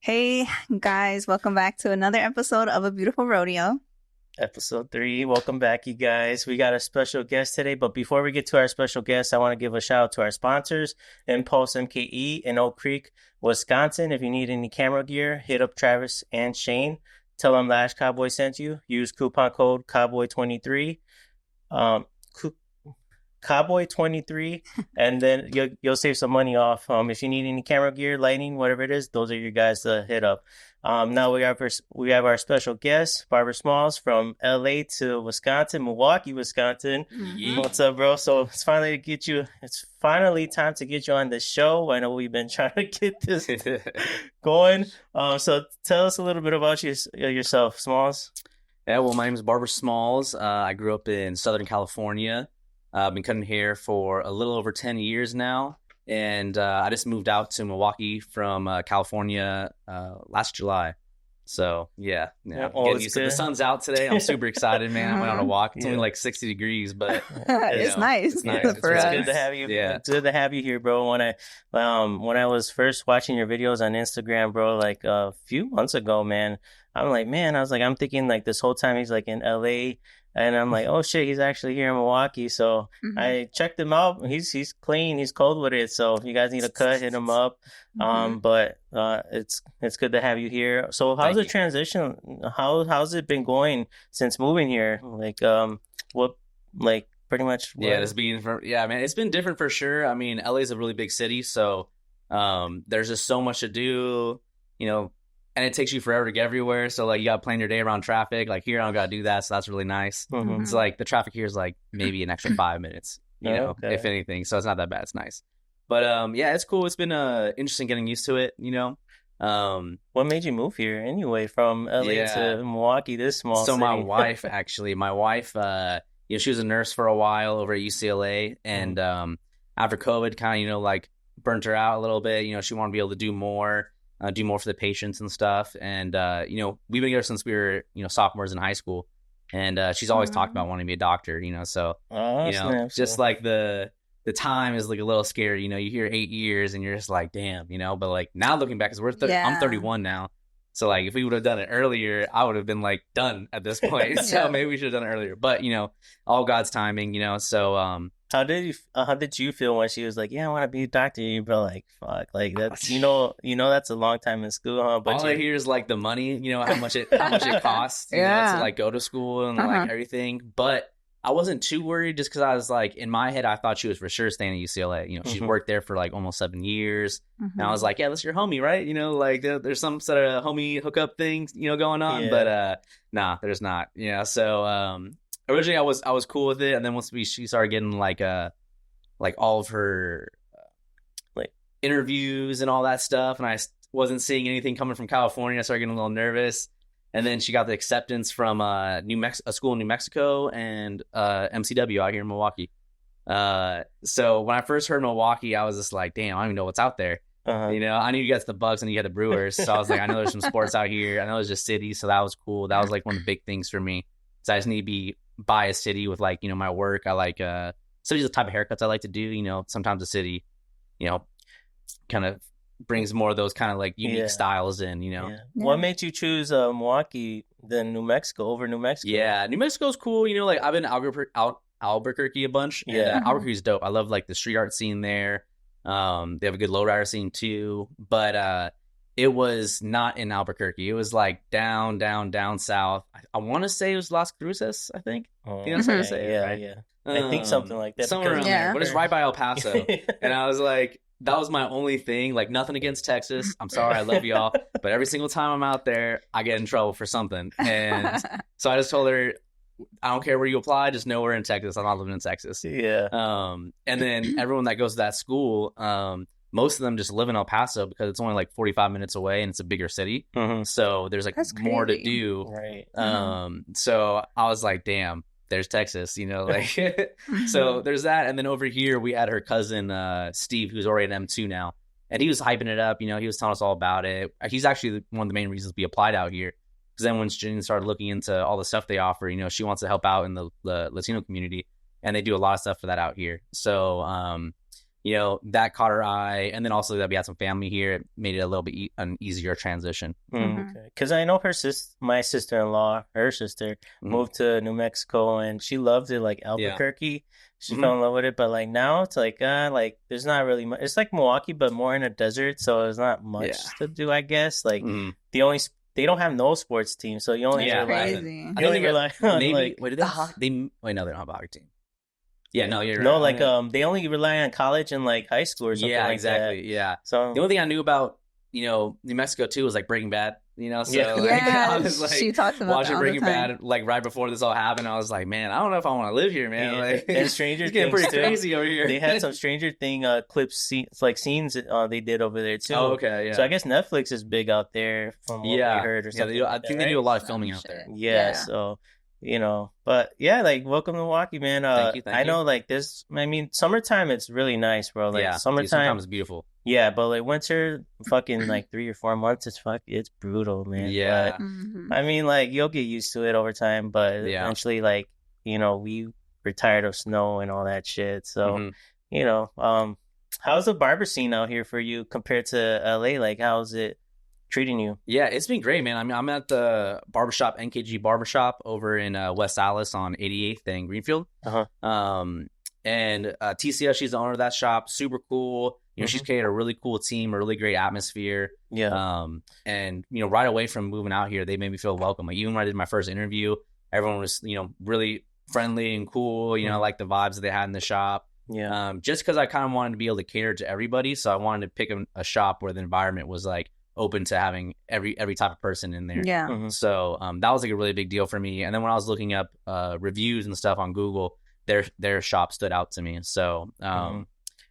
Hey guys, welcome back to another episode of A Beautiful Rodeo. Episode 3. Welcome back, you guys. We got a special guest today, but before we get to our special guest, I want to give a shout out to our sponsors, Impulse MKE in Oak Creek, Wisconsin. If you need any camera gear, hit up Travis and Shane. Tell them Lash Cowboy sent you. Use coupon code Cowboy23. Cowboy23, and then you'll save some money off. If you need any camera gear, lighting, whatever it is, those are your guys to hit up. Now we have our special guest, Barber Smalls, from LA to Wisconsin, Milwaukee, Wisconsin. Mm-hmm. What's up, bro? So it's finally time to get you on the show. I know we've been trying to get this going. So tell us a little bit about yourself, Smalls. Yeah, well, my name is Barber Smalls. I grew up in Southern California. I've been cutting hair for a little over 10 years now, and I just moved out to Milwaukee from California last July. So, yeah, getting used to the sun's out today. I'm super excited, man. I went on a walk. It's only like 60 degrees, but it's nice. It's nice. For It's us. good to have you. Yeah. It's good to have you here, bro. When I was first watching your videos on Instagram, bro, like a few months ago, man, I'm thinking like this whole time he's like in LA, and I'm like, oh shit, he's actually here in Milwaukee. So I checked him out. He's clean. He's cold with it. So if you guys need a cut, hit him up. But it's good to have you here. So how's the transition? How's it been going since moving here? It's been different for sure. I mean, LA is a really big city, so there's just so much to do, and it takes you forever to get everywhere. So like you gotta plan your day around traffic. Like here I don't gotta do that, so that's really nice. It's like the traffic here is like maybe an extra 5 minutes, if anything. So it's not that bad. It's nice. But it's cool. It's been interesting getting used to it, What made you move here anyway from LA to Milwaukee, this small city? My wife, she was a nurse for a while over at UCLA, and after COVID kind of, burnt her out a little bit. She wanted to be able to do more for the patients and stuff. And, we've been together since we were, sophomores in high school. And she's always talked about wanting to be a doctor, so, just like the time is like a little scary. You hear 8 years and you're just like, damn, but like now looking back, because I'm 31 now. So like if we would have done it earlier, I would have been like done at this point. So maybe we should have done it earlier. But, all God's timing, so how did you feel when she was like, yeah, I want to be a doctor? You were like, fuck, like that's that's a long time in school, huh? But all I hear is like the money, how much it costs, to like go to school and like everything. But I wasn't too worried just because I was like, in my head, I thought she was for sure staying at UCLA. She's worked there for like almost 7 years. And I was like, yeah, that's your homie, right? Like there's some sort of homie hookup things, going on. Yeah. But nah, there's not. So originally I was cool with it, and then once she started getting like all of her like interviews and all that stuff, and I wasn't seeing anything coming from California, I started getting a little nervous. And then she got the acceptance from a school in New Mexico and MCW out here in Milwaukee. So when I first heard Milwaukee, I was just like, damn, I don't even know what's out there. I knew you got the Bucks and you got the Brewers, so I was like, I know there's some sports out here. I know there's just cities, so that was cool. That was like one of the big things for me. So I just need to be by a city with like my work. I like cities, the type of haircuts I like to do. Sometimes a city, kind of brings more of those kind of like unique styles in. What made you choose Milwaukee than New Mexico over New Mexico? New Mexico's cool. Like I've been to Albuquerque a bunch. And, Albuquerque's dope. I love like the street art scene there. They have a good lowrider scene too, but it was not in Albuquerque. It was like down south. I want to say it was Las Cruces, I think. That's how you say it, right? Yeah. I think something like that. Somewhere around there. But it's right by El Paso. And I was like, that was my only thing. Like, nothing against Texas. I'm sorry, I love y'all. But every single time I'm out there, I get in trouble for something. And so I just told her, I don't care where you apply, just know we're in Texas. I'm not living in Texas. Yeah. And then everyone that goes to that school, most of them just live in El Paso because it's only like 45 minutes away and it's a bigger city. So there's like more to do. Right. So I was like, damn, there's Texas, so there's that. And then over here, we had her cousin, Steve, who's already at M2 now. And he was hyping it up. He was telling us all about it. He's actually one of the main reasons we applied out here. Because then when Jen started looking into all the stuff they offer, she wants to help out in the Latino community. And they do a lot of stuff for that out here. So that caught her eye. And then also that we had some family here, it made it a little bit an easier transition. Because I know my sister-in-law, her sister, moved to New Mexico, and she loved it, like Albuquerque. She fell in love with it, but like now it's like there's not really much. It's like Milwaukee, but more in a desert, so there's not much to do, I guess. Like they don't have no sports team, so you only crazy. You only rely on maybe wait, no, they don't have a hockey team. Yeah, no, you're right. No, like they only rely on college and like high school or something. Yeah, like exactly. That. Yeah. So the only thing I knew about New Mexico too was like Breaking Bad. So I was like she talks about watching Breaking Bad like right before this all happened. I was like, man, I don't know if I want to live here, man. Like, and Stranger it's getting pretty crazy over here. They had some Stranger Thing scenes they did over there too. Oh, okay, yeah. So I guess Netflix is big out there from what we heard or something. I think they do a lot of filming out there. Yeah. So. But yeah, like welcome to Milwaukee, man. Thank you. I know like this. I mean, summertime it's really nice, bro. Like summertime is beautiful. Yeah, but like winter, fucking like 3 or 4 months, it's brutal, man. Yeah. But, I mean, like you'll get used to it over time, but eventually, like we were tired of snow and all that shit. So, how's the barber scene out here for you compared to LA? Like, how's it treating you? Yeah, it's been great, man. I mean, I'm at the barbershop, NKG Barbershop over in West Allis on 88th and Greenfield. And TCS, she's the owner of that shop. Super cool. She's created a really cool team, a really great atmosphere. Yeah. And right away from moving out here, they made me feel welcome. Like even when I did my first interview, everyone was, really friendly and cool. I like the vibes that they had in the shop. Yeah. Just because I kind of wanted to be able to cater to everybody, so I wanted to pick a shop where the environment was like open to having every type of person in there. Yeah. So that was like a really big deal for me. And then when I was looking up reviews and stuff on Google, their shop stood out to me. So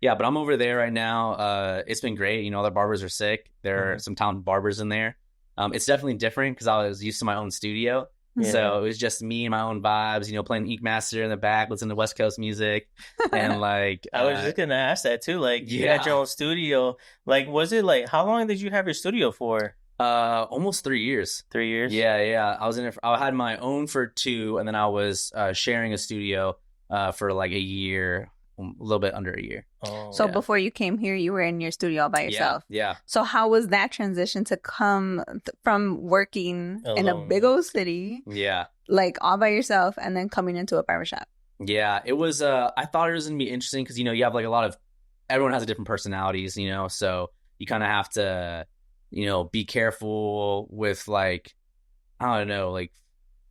yeah, but I'm over there right now. It's been great. The barbers are sick. There are some talented barbers in there. It's definitely different because I was used to my own studio. Yeah. So it was just me and my own vibes, playing Ink Master in the back, listening to West Coast music. And like, I was just going to ask that too. Like, you had your own studio. Like, was it like, how long did you have your studio for? Almost 3 years. 3 years? Yeah. I was in it. I had my own for 2, and then I was sharing a studio for like a year, a little bit under a year. Oh, so before you came here, you were in your studio all by yourself. Yeah. So how was that transition to come from working in a big old city? Yeah. Like all by yourself and then coming into a barbershop? Yeah, it was, I thought it was going to be interesting because, you have like a lot of, everyone has a different personalities, so you kind of have to, be careful with like, I don't know, like,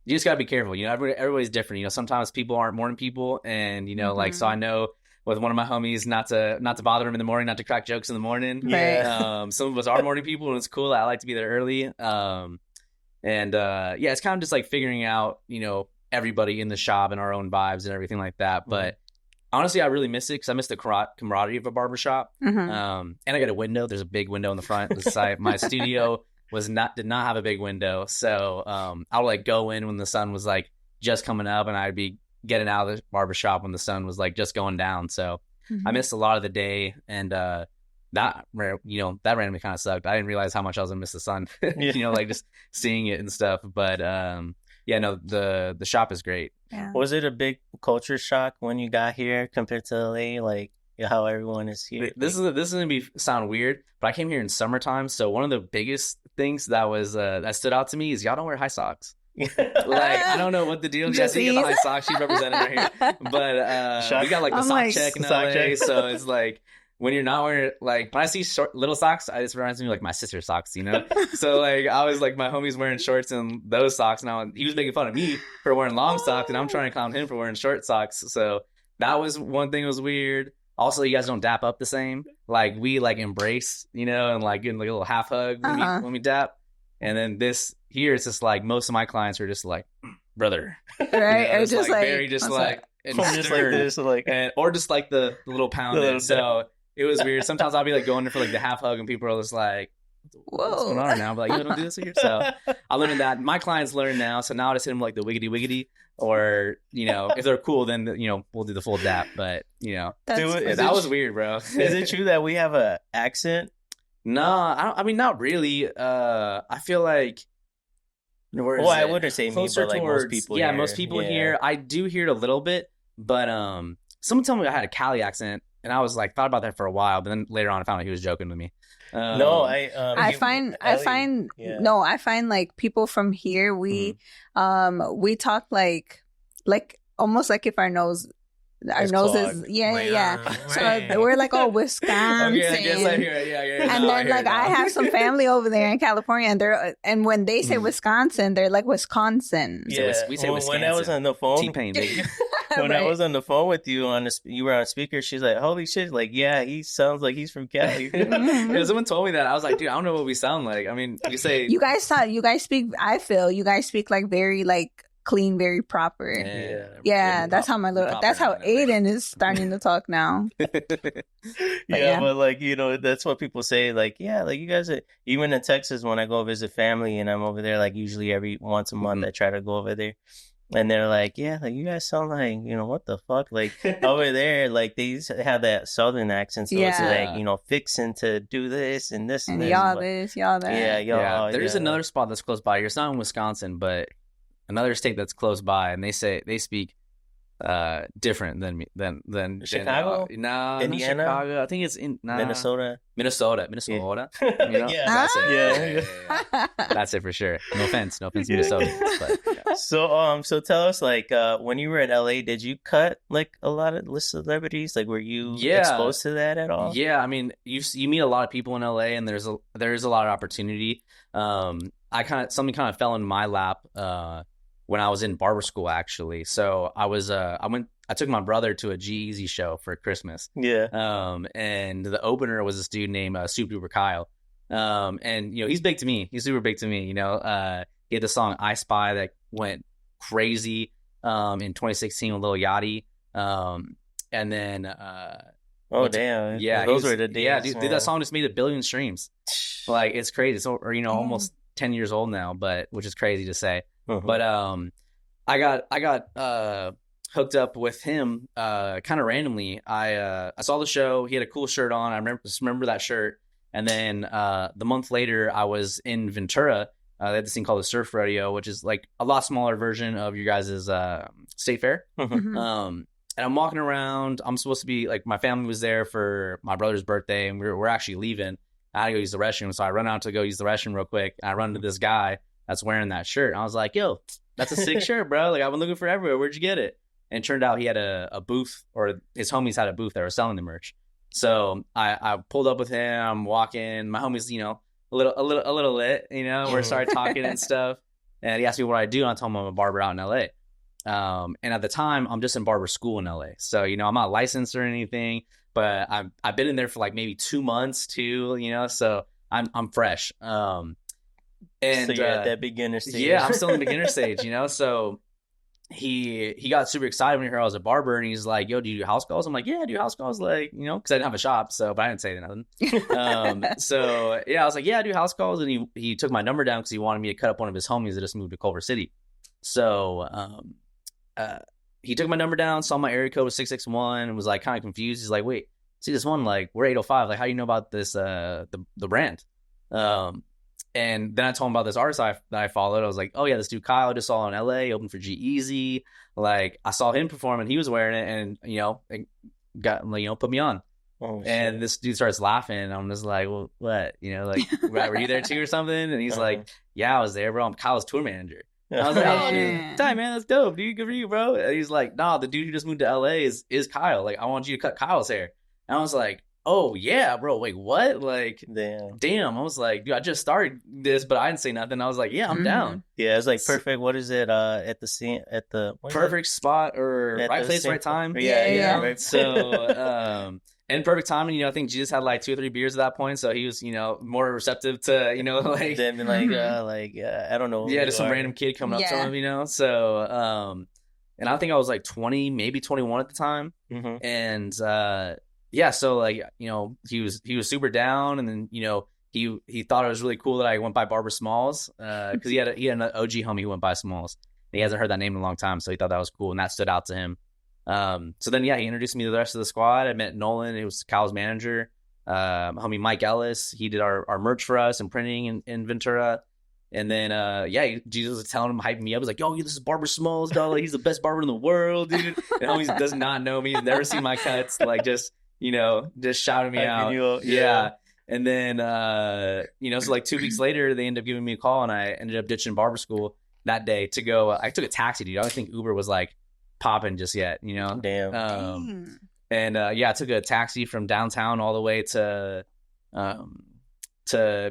you just got to be careful. Everybody's different. Sometimes people aren't morning people. And, like, so I know with one of my homies not to bother him in the morning, not to crack jokes in the morning. Yeah. Some of us are morning people, and it's cool. I like to be there early. It's kind of just like figuring out, everybody in the shop and our own vibes and everything like that. But honestly, I really miss it because I miss the camaraderie of a barbershop. And I got a window. There's a big window in the front. My studio did not have a big window, so I would like go in when the sun was like just coming up, and I'd be getting out of the barbershop when the sun was like just going down. So I missed a lot of the day, and that randomly kind of sucked. I didn't realize how much I was gonna miss the sun, like just seeing it and stuff. But the shop is great. Yeah. Was it a big culture shock when you got here compared to LA? Like how everyone is here. This is gonna sound weird, but I came here in summertime, so one of the biggest things that was that stood out to me is y'all don't wear high socks. Like I don't know what the deal is. You got the high socks. She represented right here, but we got like the sock check in LA, so it's like when you're not wearing like when I see little socks, it just reminds me of like my sister's socks, So like I was like my homie's wearing shorts and those socks. Now he was making fun of me for wearing long socks, and I'm trying to clown him for wearing short socks. So that was one thing that was weird. Also, you guys don't dap up the same. Like we like embrace, and like getting like a little half hug when we dap. And then this here, it's just like most of my clients are just like, brother, right? Or just like very just like just like this, like or just like the little pound. So it was weird. Sometimes I'll be like going in for like the half hug, and people are just like, what's going on right now? I'm like, you don't do this here. So I learned that. My clients learn now. So now I just hit them like the wiggity wiggity. Or, if they're cool, then, we'll do the full dap. But, that was weird, bro. Is it true that we have a accent? No, I mean, not really. I feel like. I wouldn't say me, but like most people here. Most people here. I do hear it a little bit. But someone told me I had a Cali accent I was like, thought about that for a while, but then later on I found out he was joking with me. No, I find like people from here, we talk like almost like if our noses, yeah. So we're like, oh, Wisconsin. Okay, I guess I hear it. Yeah. And then like I have some family over there in California, and when they say Wisconsin, they're like Wisconsin. Yeah, we say Wisconsin. When I was on the phone, T-Pain, baby. When I was on the phone with you you were on speaker. She's like, "Holy shit!" Like, yeah, he sounds like he's from Cali. Yeah, someone told me that. I was like, dude, I don't know what we sound like. I mean, you say you guys speak. I feel you guys speak like very like clean, very proper. Yeah. That's how that's how Aiden is starting to talk now. But like, that's what people say. Like, yeah, like you guys are, even in Texas, when I go visit family and I'm over there, like usually every once a month, I try to go over there. And they're like, yeah, like you guys sound like, what the fuck? Like over there, like they used to have that southern accent. So it's like, fixing to do this and this and this. Y'all this, y'all that. Yeah, y'all. There's another spot that's close by. It's not in Wisconsin, but another state that's close by, and they speak different than Chicago. No, Indiana, Chicago. I think it's in Minnesota. Yeah. That's it. Yeah. That's it for sure. No offense, Minnesota. But, So tell us, like, when you were in LA, did you cut like a lot of celebrities? Like, were you exposed to that at all? Yeah, I mean, you meet a lot of people in LA, and there is a lot of opportunity. Something kind of fell in my lap when I was in barber school, actually. So I took my brother to a G-Eazy show for Christmas. Yeah. And the opener was this dude named Super Duper Kyle. And he's big to me. He's super big to me. He had the song I Spy that went crazy in 2016 with Lil Yachty. And then damn. Yeah, those were the days. Yeah, dude, that song just made 1 billion streams. Like, it's crazy. So, almost 10 years old now, which is crazy to say. But I got hooked up with him kind of randomly. I saw the show. He had a cool shirt on. I remember that shirt. And then the month later, I was in Ventura. They had this thing called the Surf Rodeo, which is like a lot smaller version of your guys' state fair. And I'm walking around. I'm supposed to be like, my family was there for my brother's birthday, and we're actually leaving. I had to go use the restroom, so I run out to go use the restroom real quick. And I run into this guy that's wearing that shirt. And I was like, yo, that's a sick shirt, bro. Like, I've been looking for everywhere. Where'd you get it? And it turned out he had a booth, or his homies had a booth that were selling the merch. So I pulled up with him. I'm walking. My homies, a little lit, we started talking and stuff. And he asked me what I do, and I told him I'm a barber out in LA. And at the time, I'm just in barber school in LA. So, I'm not licensed or anything, but I've been in there for like maybe 2 months too, so I'm fresh. And so you're at that beginner stage. Yeah, I'm still in the beginner stage, So he got super excited when he heard I was a barber, and he's like, yo, do you do house calls? I'm like, yeah, I do house calls, like, because I didn't have a shop, but I didn't say nothing. So yeah, I was like, yeah, I do house calls. And he took my number down because he wanted me to cut up one of his homies that just moved to Culver City. So he took my number down, saw my area code was 661, and was like kind of confused. He's like, wait, see this one, like, we're 805, like, how do you know about this the brand? And then I told him about this artist that I followed. I was like, oh yeah, this dude Kyle, just saw in LA, opened for G-Eazy. Like, I saw him perform and he was wearing it, and it got put me on. Oh, and shit. This dude starts laughing, and I'm just like, well, what? Like, were you there too or something? And he's like, yeah, I was there, bro. I'm Kyle's tour manager. And I was like, oh, dude, Ty, man, that's dope, dude. Good for you, bro. And he's like, nah, the dude who just moved to LA is Kyle. Like, I want you to cut Kyle's hair. And I was like, oh yeah, bro. Wait, what? Like, damn. I was like, dude, I just started this, but I didn't say nothing. I was like, yeah, I'm down. Yeah, it's like perfect. What is it? At the perfect spot, or right place, right time. Yeah. Right. So, and perfect timing. I think Jesus had like 2 or 3 beers at that point, so he was, more receptive to, like, then I don't know. Yeah, just some random kid coming up to him, So, and I think I was like 20, maybe 21 at the time, and yeah, so like, he was super down, and then he thought it was really cool that I went by Barber Smalls, because he had an OG homie who went by Smalls. He hasn't heard that name in a long time, so he thought that was cool, and that stood out to him. So then, he introduced me to the rest of the squad. I met Nolan. It was Kyle's manager. Homie Mike Ellis. He did our merch for us and printing in Ventura. And then, Jesus was telling him, hyping me up. He was like, yo, this is Barber Smalls, dog. Like, he's the best barber in the world, dude. And homie does not know me. He's never seen my cuts. Like, just just shouting me out. Yeah. And then, so like 2 weeks later, they ended up giving me a call, and I ended up ditching barber school that day to go. I took a taxi, dude. I don't think Uber was like popping just yet, Damn. And I took a taxi from downtown all the way to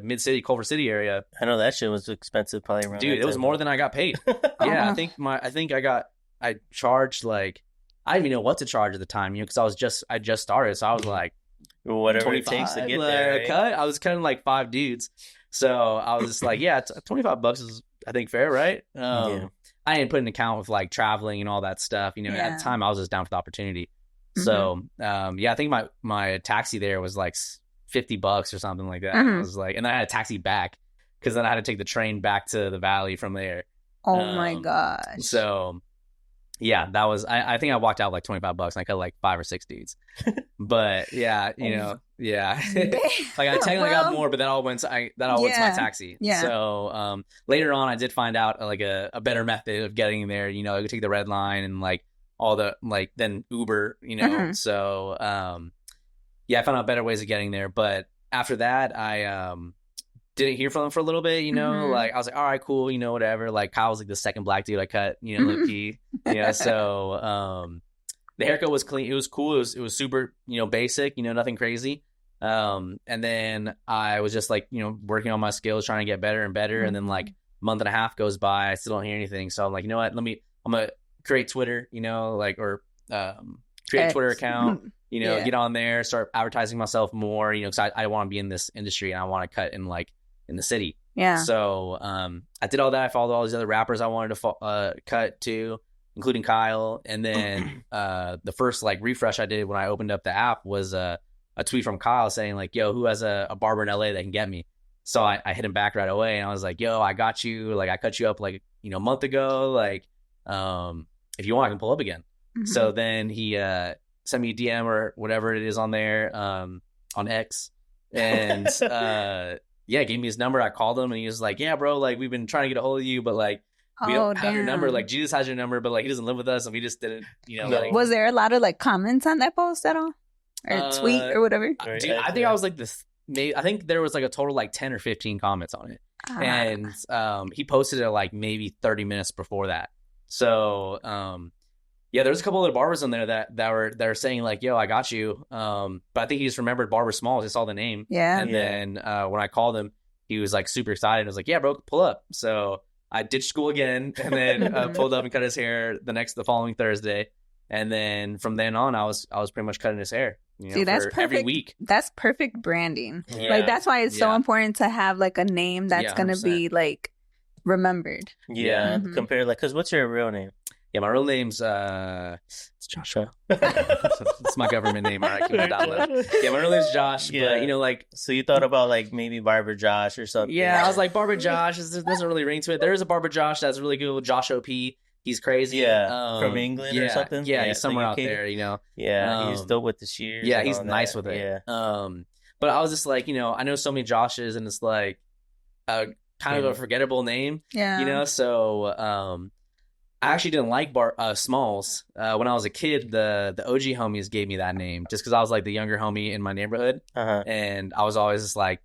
Mid City, Culver City area. I know that shit was expensive, probably around. Dude, it was more than I got paid. Yeah, I charged like, I didn't even know what to charge at the time, because I just started, so I was like, whatever it takes to get there. Right? Cut. I was cutting like 5 dudes, so I was just like, yeah, $25 is, I think, fair, right? I didn't put an account with like traveling and all that stuff. At the time, I was just down for the opportunity. So, I think my taxi there was like $50 or something like that. I was like, and I had a taxi back, because then I had to take the train back to the valley from there. Oh my gosh. So that was, I think I walked out like $25 and I cut like 5 or 6 dudes. But like I technically got more, but that all went to my taxi. Yeah. So later on I did find out like a better method of getting there. I could take the red line and like all the like then Uber, So I found out better ways of getting there. But after that, I didn't hear from them for a little bit, like I was like, all right, cool, whatever. Like Kyle was like the second black dude I cut, low key. So the haircut was clean. It was cool. It was super, basic, nothing crazy. And then I was just like, working on my skills, trying to get better and better. And then like a month and a half goes by, I still don't hear anything. So I'm like, you know what, I'm gonna create Twitter, create a Twitter account, get on there, start advertising myself more, because I want to be in this industry and I want to cut in the city. Yeah. So I did all that. I followed all these other rappers I wanted to cut to, including Kyle. And then the first like refresh I did when I opened up the app was a tweet from Kyle saying like, yo, who has a barber in LA that can get me? So I hit him back right away, and I was like, yo, I got you. Like I cut you up like, a month ago. Like if you want, I can pull up again. So then he sent me a DM or whatever it is on there, on X, and gave me his number. I called him, and he was like, yeah, bro, like we've been trying to get a hold of you, but like we don't have your number. Like Jesus has your number, but like he doesn't live with us, and we just didn't, like, was there a lot of like comments on that post at all, or tweet or whatever? Dude, I think I was like this. I think there was like a total like 10 or 15 comments on it, and he posted it like maybe 30 minutes before that. So there was a couple of barbers on there that were saying like, yo, I got you. But I think he just remembered Barber Smalls. He saw the name. Yeah. And then when I called him, he was like super excited. I was like, yeah, bro, pull up. So I ditched school again, and then pulled up and cut his hair the following Thursday. And then from then on, I was pretty much cutting his hair. See, that's perfect. Every week. That's perfect branding. Yeah. Like that's why it's so important to have like a name that's gonna 100%. Be like remembered. Yeah. Compared like, cause what's your real name? Yeah, my real name's it's Joshua. It's my government name. All right, keep it down low. Yeah, my real name's Josh. Yeah, but, like, so you thought about like maybe Barber Josh or something? Yeah, I was like Barber Josh. It doesn't really ring to it. There is a Barber Josh that's really good. Josh OP. He's crazy. Yeah, from England or something. Yeah, he's somewhere out there. Yeah, he's dope with the shears. Yeah, he's nice with it. Yeah. But I was just like, I know so many Joshes, and it's like kind of a forgettable name. Yeah. So I actually didn't like Smalls. When I was a kid, the OG homies gave me that name just because I was like the younger homie in my neighborhood. And I was always just like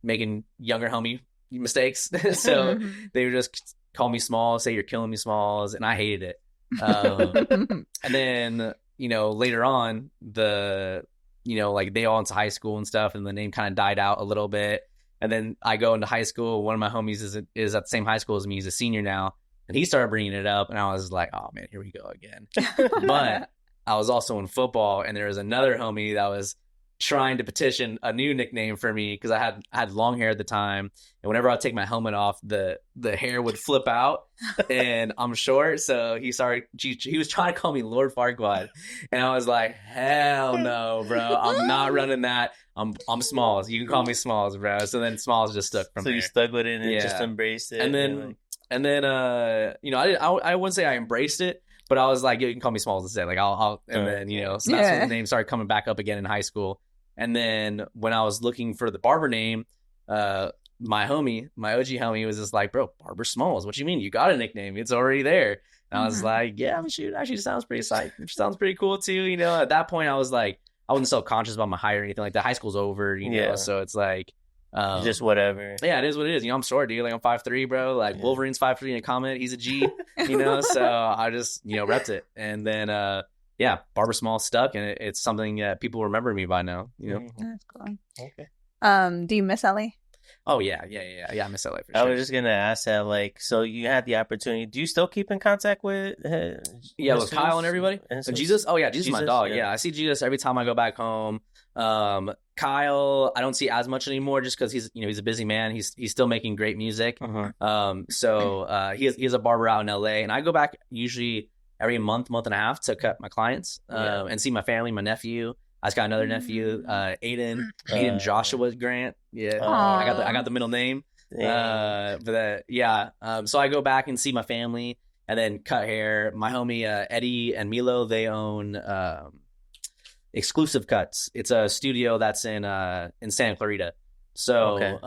making younger homie mistakes. So they would just call me Smalls, say you're killing me, Smalls, and I hated it. And then, later on, like they all into high school and stuff, and the name kind of died out a little bit. And then I go into high school. One of my homies is at the same high school as me. He's a senior now. And he started bringing it up, and I was like, oh, man, here we go again. But I was also in football, and there was another homie that was trying to petition a new nickname for me because I had long hair at the time. And whenever I would take my helmet off, the hair would flip out, and I'm short. So he was trying to call me Lord Farquaad. And I was like, hell no, bro. I'm not running that. I'm Smalls. You can call me Smalls, bro. So then Smalls just stuck from there. So you stuck with it and just embraced it. And then, I wouldn't say I embraced it, but I was like, you can call me Smalls instead. Like, so that's when the name started coming back up again in high school. And then when I was looking for the barber name, my OG homie was just like, bro, Barber Smalls. What you mean? You got a nickname. It's already there. And I was like, yeah, shoot, actually sounds pretty sick. It sounds pretty cool too. At that point I was like, I wasn't self-conscious about my height or anything like that. High school's over, you know, so it's like just whatever. Yeah, it is what it is. You know, I'm short, dude. Like I'm 5'3", bro. Like Wolverine's 5'3" in a comment. He's a G, you know. So I just, you know, repped it, and then Barber Smalls stuck, and it's something that people remember me by now. You know, that's cool. Okay. Do you miss LA? Oh yeah. I miss LA for sure. I was just gonna ask that, like, so you had the opportunity. Do you still keep in contact with? With Kyle and everybody. And Jesus. Oh yeah, Jesus is my dog. Yeah, I see Jesus every time I go back home. Kyle, I don't see as much anymore just because he's a busy man. He's still making great music. So he has a barber out in LA, and I go back usually every month and a half to cut my clients and see my family, my nephew. I just got another nephew, Aiden Joshua Grant. Yeah, I got the middle name. So I go back and see my family, and then cut hair. My homie Eddie and Milo, they own Exclusive Cuts. It's a studio that's in Santa Clarita. So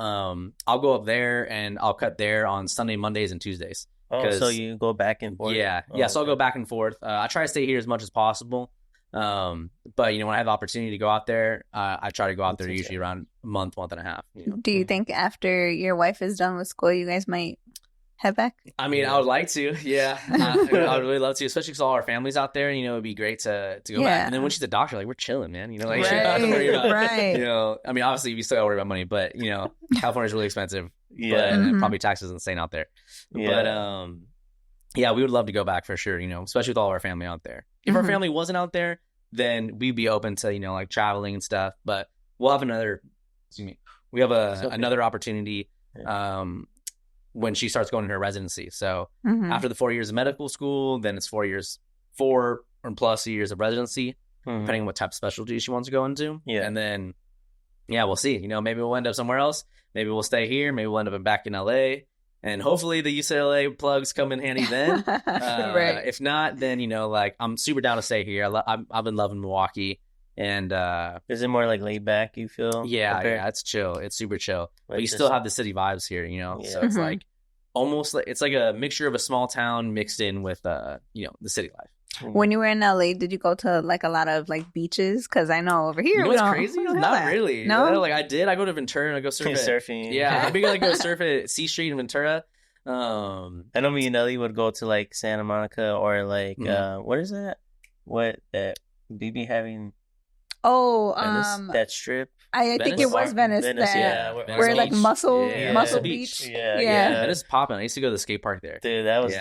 I'll go up there and I'll cut there on Sunday, Mondays, and Tuesdays. So you go back and forth. So I'll go back and forth. I try to stay here as much as possible. But you know, when I have the opportunity to go out there, I try to go out there usually around a month and a half. You know? Do you think after your wife is done with school, you guys might head back? I mean, I would like to. Yeah, I would really love to, especially because all our family's out there. You know, it'd be great to go back. And then when she's a doctor, like we're chilling, man. You know, like right. You know, I mean, obviously we still gotta worry about money, but you know, California's really expensive. But probably taxes insane out there. But we would love to go back for sure. You know, especially with all of our family out there. If our family wasn't out there, then we'd be open to, you know, like traveling and stuff. But we'll have another. We have another opportunity when she starts going to her residency. So after the 4 years of medical school, then it's 4 or plus years of residency, depending on what type of specialty she wants to go into. And then we'll see. You know, maybe we'll end up somewhere else. Maybe we'll stay here. Maybe we'll end up back in LA. And hopefully the UCLA plugs come in handy then. Right. If not, then, you know, like I'm super down to stay here. I've been loving Milwaukee. And is it more like laid back, you feel? Yeah, it's chill. It's super chill. But you still have the city vibes here, you know? So it's like almost like it's like a mixture of a small town mixed in with you know, the city life. When you were in LA, did you go to like a lot of like beaches? Because I know over here, you know what's crazy? Not really. No, you know, like I did. I go to Ventura and I go surfing. Yeah, I'd be gonna go surf at C Street in Ventura. I know me and Ellie would go to like Santa Monica or like what is that? What that BB having? Oh, Venice, that strip. I think it was Venice. Where like Muscle Beach. Yeah. Venice is popping. I used to go to the skate park there. Dude, that was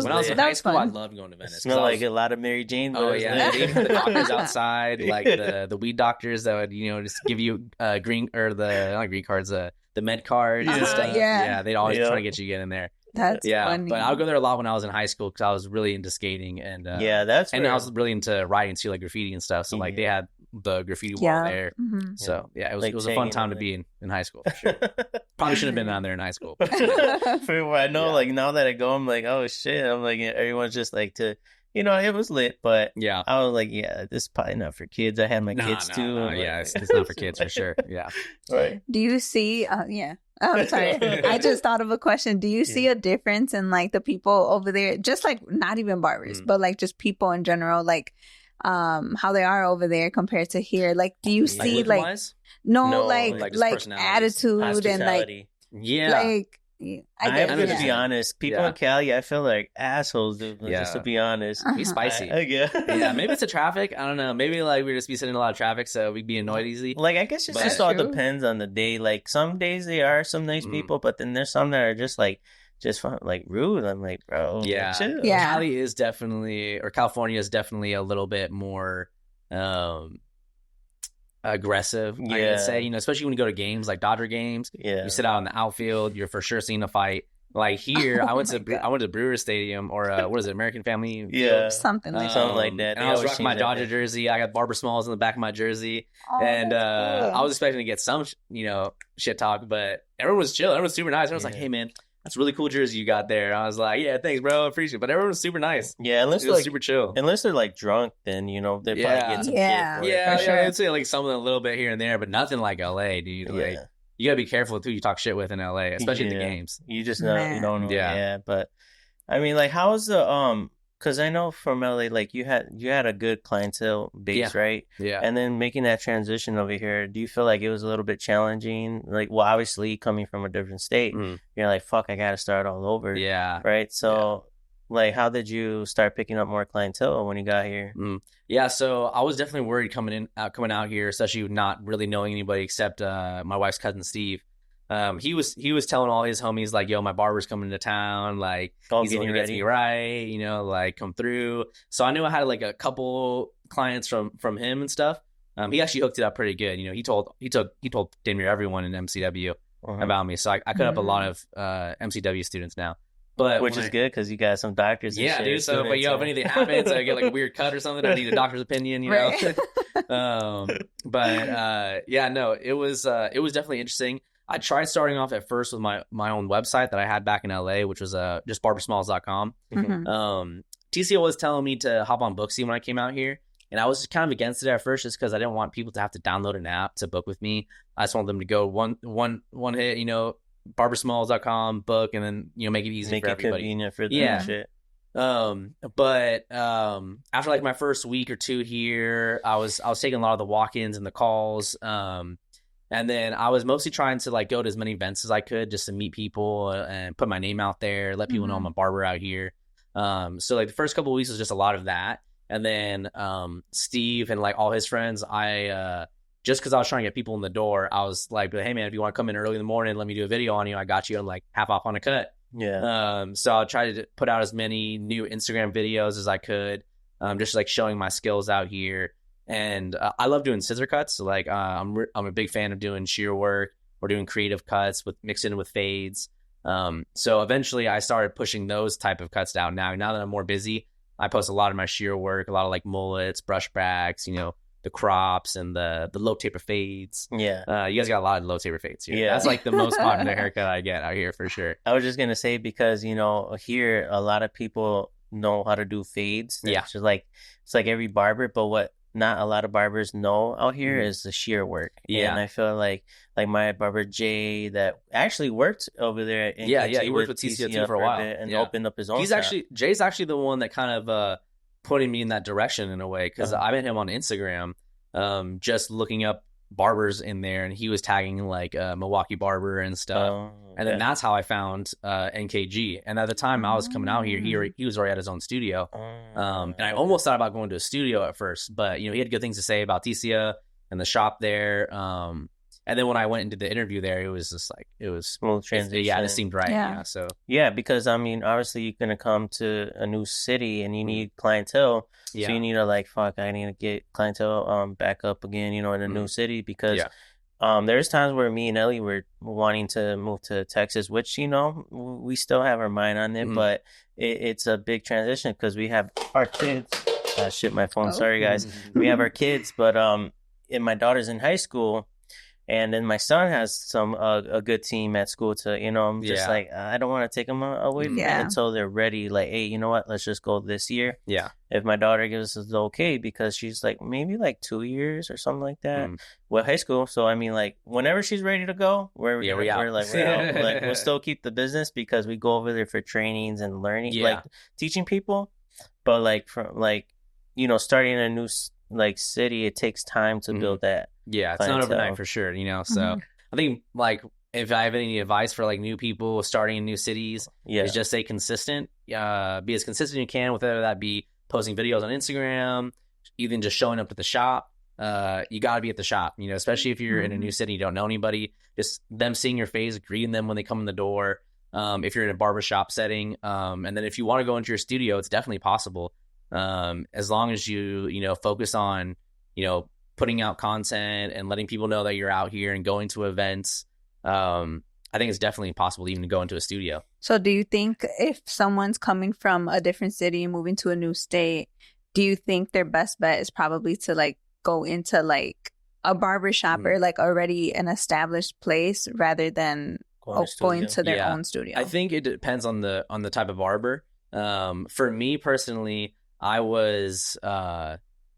when I was in high school. I loved going to Venice. Smelled like a lot of Mary Jane. Oh yeah, they had the doctors outside, like the weed doctors that would, you know, just give you green or not green cards, the med cards and stuff. Yeah, they'd always try to get you to get in there. That's funny. But I would go there a lot when I was in high school because I was really into skating and I was really into writing too, like graffiti and stuff. So like they had the graffiti wall there. So it was a fun time to be in high school for sure. Probably shouldn't have been down there in high school. I know, like now that I go, I'm like, oh shit. I'm like, everyone's just like you know, it was lit, but I was like, this is probably not for kids. I had my kids too. It's not for kids for sure. Yeah. Right. Do you see? I'm sorry. I just thought of a question. Do you see a difference in like the people over there? Just like not even barbers, but like just people in general, like how they are over there compared to here? Like, do you see like attitude and like I have to be honest. People in Cali, I feel like assholes, dude. Just to be honest, he's spicy. Maybe it's the traffic. I don't know. Maybe like we just be sitting in a lot of traffic, so we'd be annoyed easy. Like I guess it just all depends on the day. Like some days they are some nice people, but then there's some that are just fun, like rude. I'm like, bro, chill. Cali is definitely, or California is definitely a little bit more aggressive, I would say, you know, especially when you go to games like Dodger games. You sit out in the outfield, you're for sure seeing a fight. Like here, I went to Brewers Stadium or what is it, American Family Field? Something like that. And I was rocking my Dodger jersey. I got Barber Smalls in the back of my jersey, and cool. I was expecting to get some, you know, shit talk, but everyone was chill. Everyone was super nice. Everyone was like, "Hey, man, that's a really cool jersey you got there." I was like, "Yeah, thanks, bro. I appreciate it." But everyone was super nice. Yeah, unless they're like super chill. Unless they're like drunk, then you know they probably get some shit. Sure. I'd say like something a little bit here and there, but nothing like LA, dude. Like you gotta be careful with who you talk shit with in LA, especially at the games. You just know you don't know. But I mean, like, how's the Because I know from LA, like you had a good clientele base, right? Yeah. And then making that transition over here, do you feel like it was a little bit challenging? Like, well, obviously coming from a different state, you're like, fuck, I got to start all over. Yeah. Right. So, like, how did you start picking up more clientele when you got here? Yeah. So I was definitely worried coming out here, especially not really knowing anybody except my wife's cousin Steve. He was telling all his homies like, yo, my barber's coming to town, like he's gonna get me right, you know, like come through. So I knew I had like a couple clients from him and stuff. He actually hooked it up pretty good. You know, he told damn near everyone in MCW about me. So I cut up a lot of MCW students now. But which is good because you got some doctors. Yeah, dude. So, but if anything happens, I get like a weird cut or something, I need a doctor's opinion, you know. Yeah, no, it was definitely interesting. I tried starting off at first with my own website that I had back in LA, which was just barbersmalls.com. TCO was telling me to hop on Booksy when I came out here, and I was kind of against it at first just because I didn't want people to have to download an app to book with me. I just wanted them to go one hit, you know, barbersmalls.com, book, and then, you know, make it easy for everybody. Convenient for them shit. But after like my first week or two here, I was taking a lot of the walk-ins and the calls. And then I was mostly trying to like go to as many events as I could just to meet people and put my name out there, let people know I'm a barber out here. So like the first couple of weeks was just a lot of that. And then Steve and like all his friends, I just because I was trying to get people in the door, I was like, hey man, if you want to come in early in the morning, let me do a video on you. I got you on like half off on a cut. Yeah. So I'll try to put out as many new Instagram videos as I could, just like showing my skills out here. And I love doing scissor cuts. So like I'm a big fan of doing shear work or doing creative cuts with mixing with fades. So eventually I started pushing those type of cuts down. Now that I'm more busy, I post a lot of my shear work, a lot of like mullets, brush backs, you know, the crops and the low taper fades. Yeah. You guys got a lot of low taper fades here. Yeah. That's like the most popular haircut I get out here for sure. I was just going to say, because, you know, here a lot of people know how to do fades. Yeah. It's just like, it's like every barber, but what not a lot of barbers know out here is the shear work. Yeah. And I feel like my barber Jay that actually worked over there. He worked with TCO for a while and opened up his own. Jay's actually the one that kind of putting me in that direction in a way, because I met him on Instagram, just looking up barbers in there, and he was tagging like Milwaukee barber and stuff. And then that's how I found NKG. And at the time I was coming out here, he was already at his own studio. And I almost thought about going to a studio at first, but you know, he had good things to say about TCO and the shop there. And then when I went into the interview there, it was just like, it was smooth transition. Yeah, it seemed right. Yeah. Yeah. So yeah, because I mean, obviously you're gonna come to a new city and you need clientele. Yeah. So you need to like, fuck, I need to get clientele back up again, you know, in a new city, because there's times where me and Ellie were wanting to move to Texas, which, you know, we still have our mind on it, but it's a big transition because we have our kids. Shit, my phone. Sorry, guys. We have our kids, but and my daughter's in high school. And then my son has some a good team at school to, you know, I'm just like, I don't want to take them away from it until they're ready. Like, hey, you know what? Let's just go this year. Yeah. If my daughter gives us the okay, because she's like maybe like 2 years or something like that with high school. So, I mean, like whenever she's ready to go, we're out. Like, we'll still keep the business because we go over there for trainings and learning, like teaching people. But like, from like, you know, starting a new like city, it takes time to build that. Yeah, it's not overnight for sure, you know. So I think like if I have any advice for like new people starting in new cities, is just stay consistent. Be as consistent as you can, whether that be posting videos on Instagram, even just showing up at the shop. You got to be at the shop, you know, especially if you're in a new city, you don't know anybody. Just them seeing your face, greeting them when they come in the door. If you're in a barbershop setting, and then if you want to go into your studio, it's definitely possible. As long as you know, focus on, you know, putting out content and letting people know that you're out here and going to events. I think it's definitely possible even to go into a studio. So do you think if someone's coming from a different city and moving to a new state, do you think their best bet is probably to like go into like a barbershop or like already an established place rather than going to their own studio? I think it depends on the type of barber. For me personally,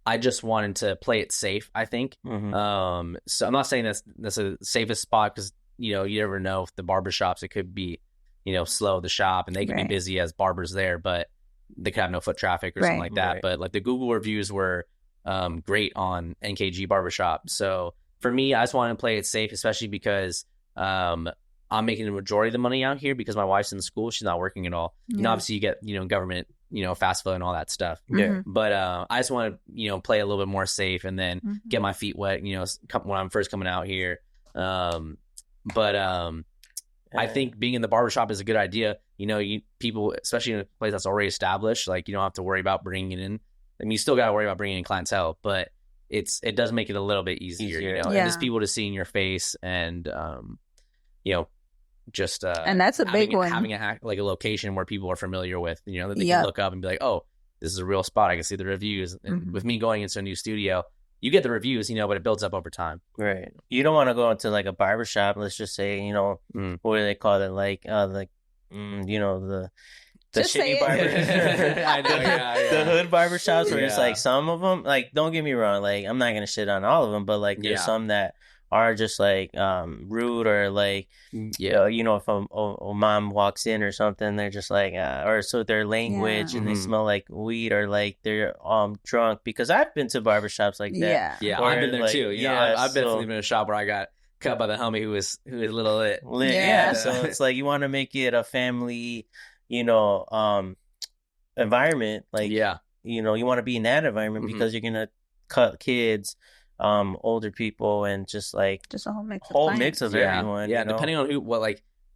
I just wanted to play it safe, I think. So I'm not saying that's the safest spot, because, you know, you never know if the barbershops, it could be, you know, slow the shop and they can be busy as barbers there. But they could have no foot traffic or something like that. Right. But like the Google reviews were great on NKG Barbershop. So for me, I just wanted to play it safe, especially because I'm making the majority of the money out here because my wife's in school. She's not working at all. You know, obviously you get, government, FAFSA and all that stuff. Yeah. But I just want to, play a little bit more safe and then get my feet wet, when I'm first coming out here. I think being in the barbershop is a good idea. People, especially in a place that's already established, like you don't have to worry about bringing it in. I mean, you still got to worry about bringing in clientele, but it does make it a little bit easier, and just people to see in your face and, just and that's a big one. Having a location where people are familiar with, that they can look up and be like, oh, this is a real spot. I can see the reviews. And with me going into a new studio, you get the reviews, but it builds up over time. Right. You don't want to go into like a barbershop. Let's just say, what do they call it? The shitty barbers. I know, the hood barbershops where it's like some of them, like, don't get me wrong, like, I'm not going to shit on all of them, but like, there's some that are just like rude or like, if a mom walks in or something, they're just like, or so their language and they smell like weed or like they're drunk, because I've been to barbershops like that. Yeah, I've been there too. I've definitely been in a shop where I got cut by the homie who was a little lit. Yeah, so it's like you want to make it a family, environment. Like, you want to be in that environment because you're gonna cut kids, older people, and just a whole mix of everyone. Yeah, depending on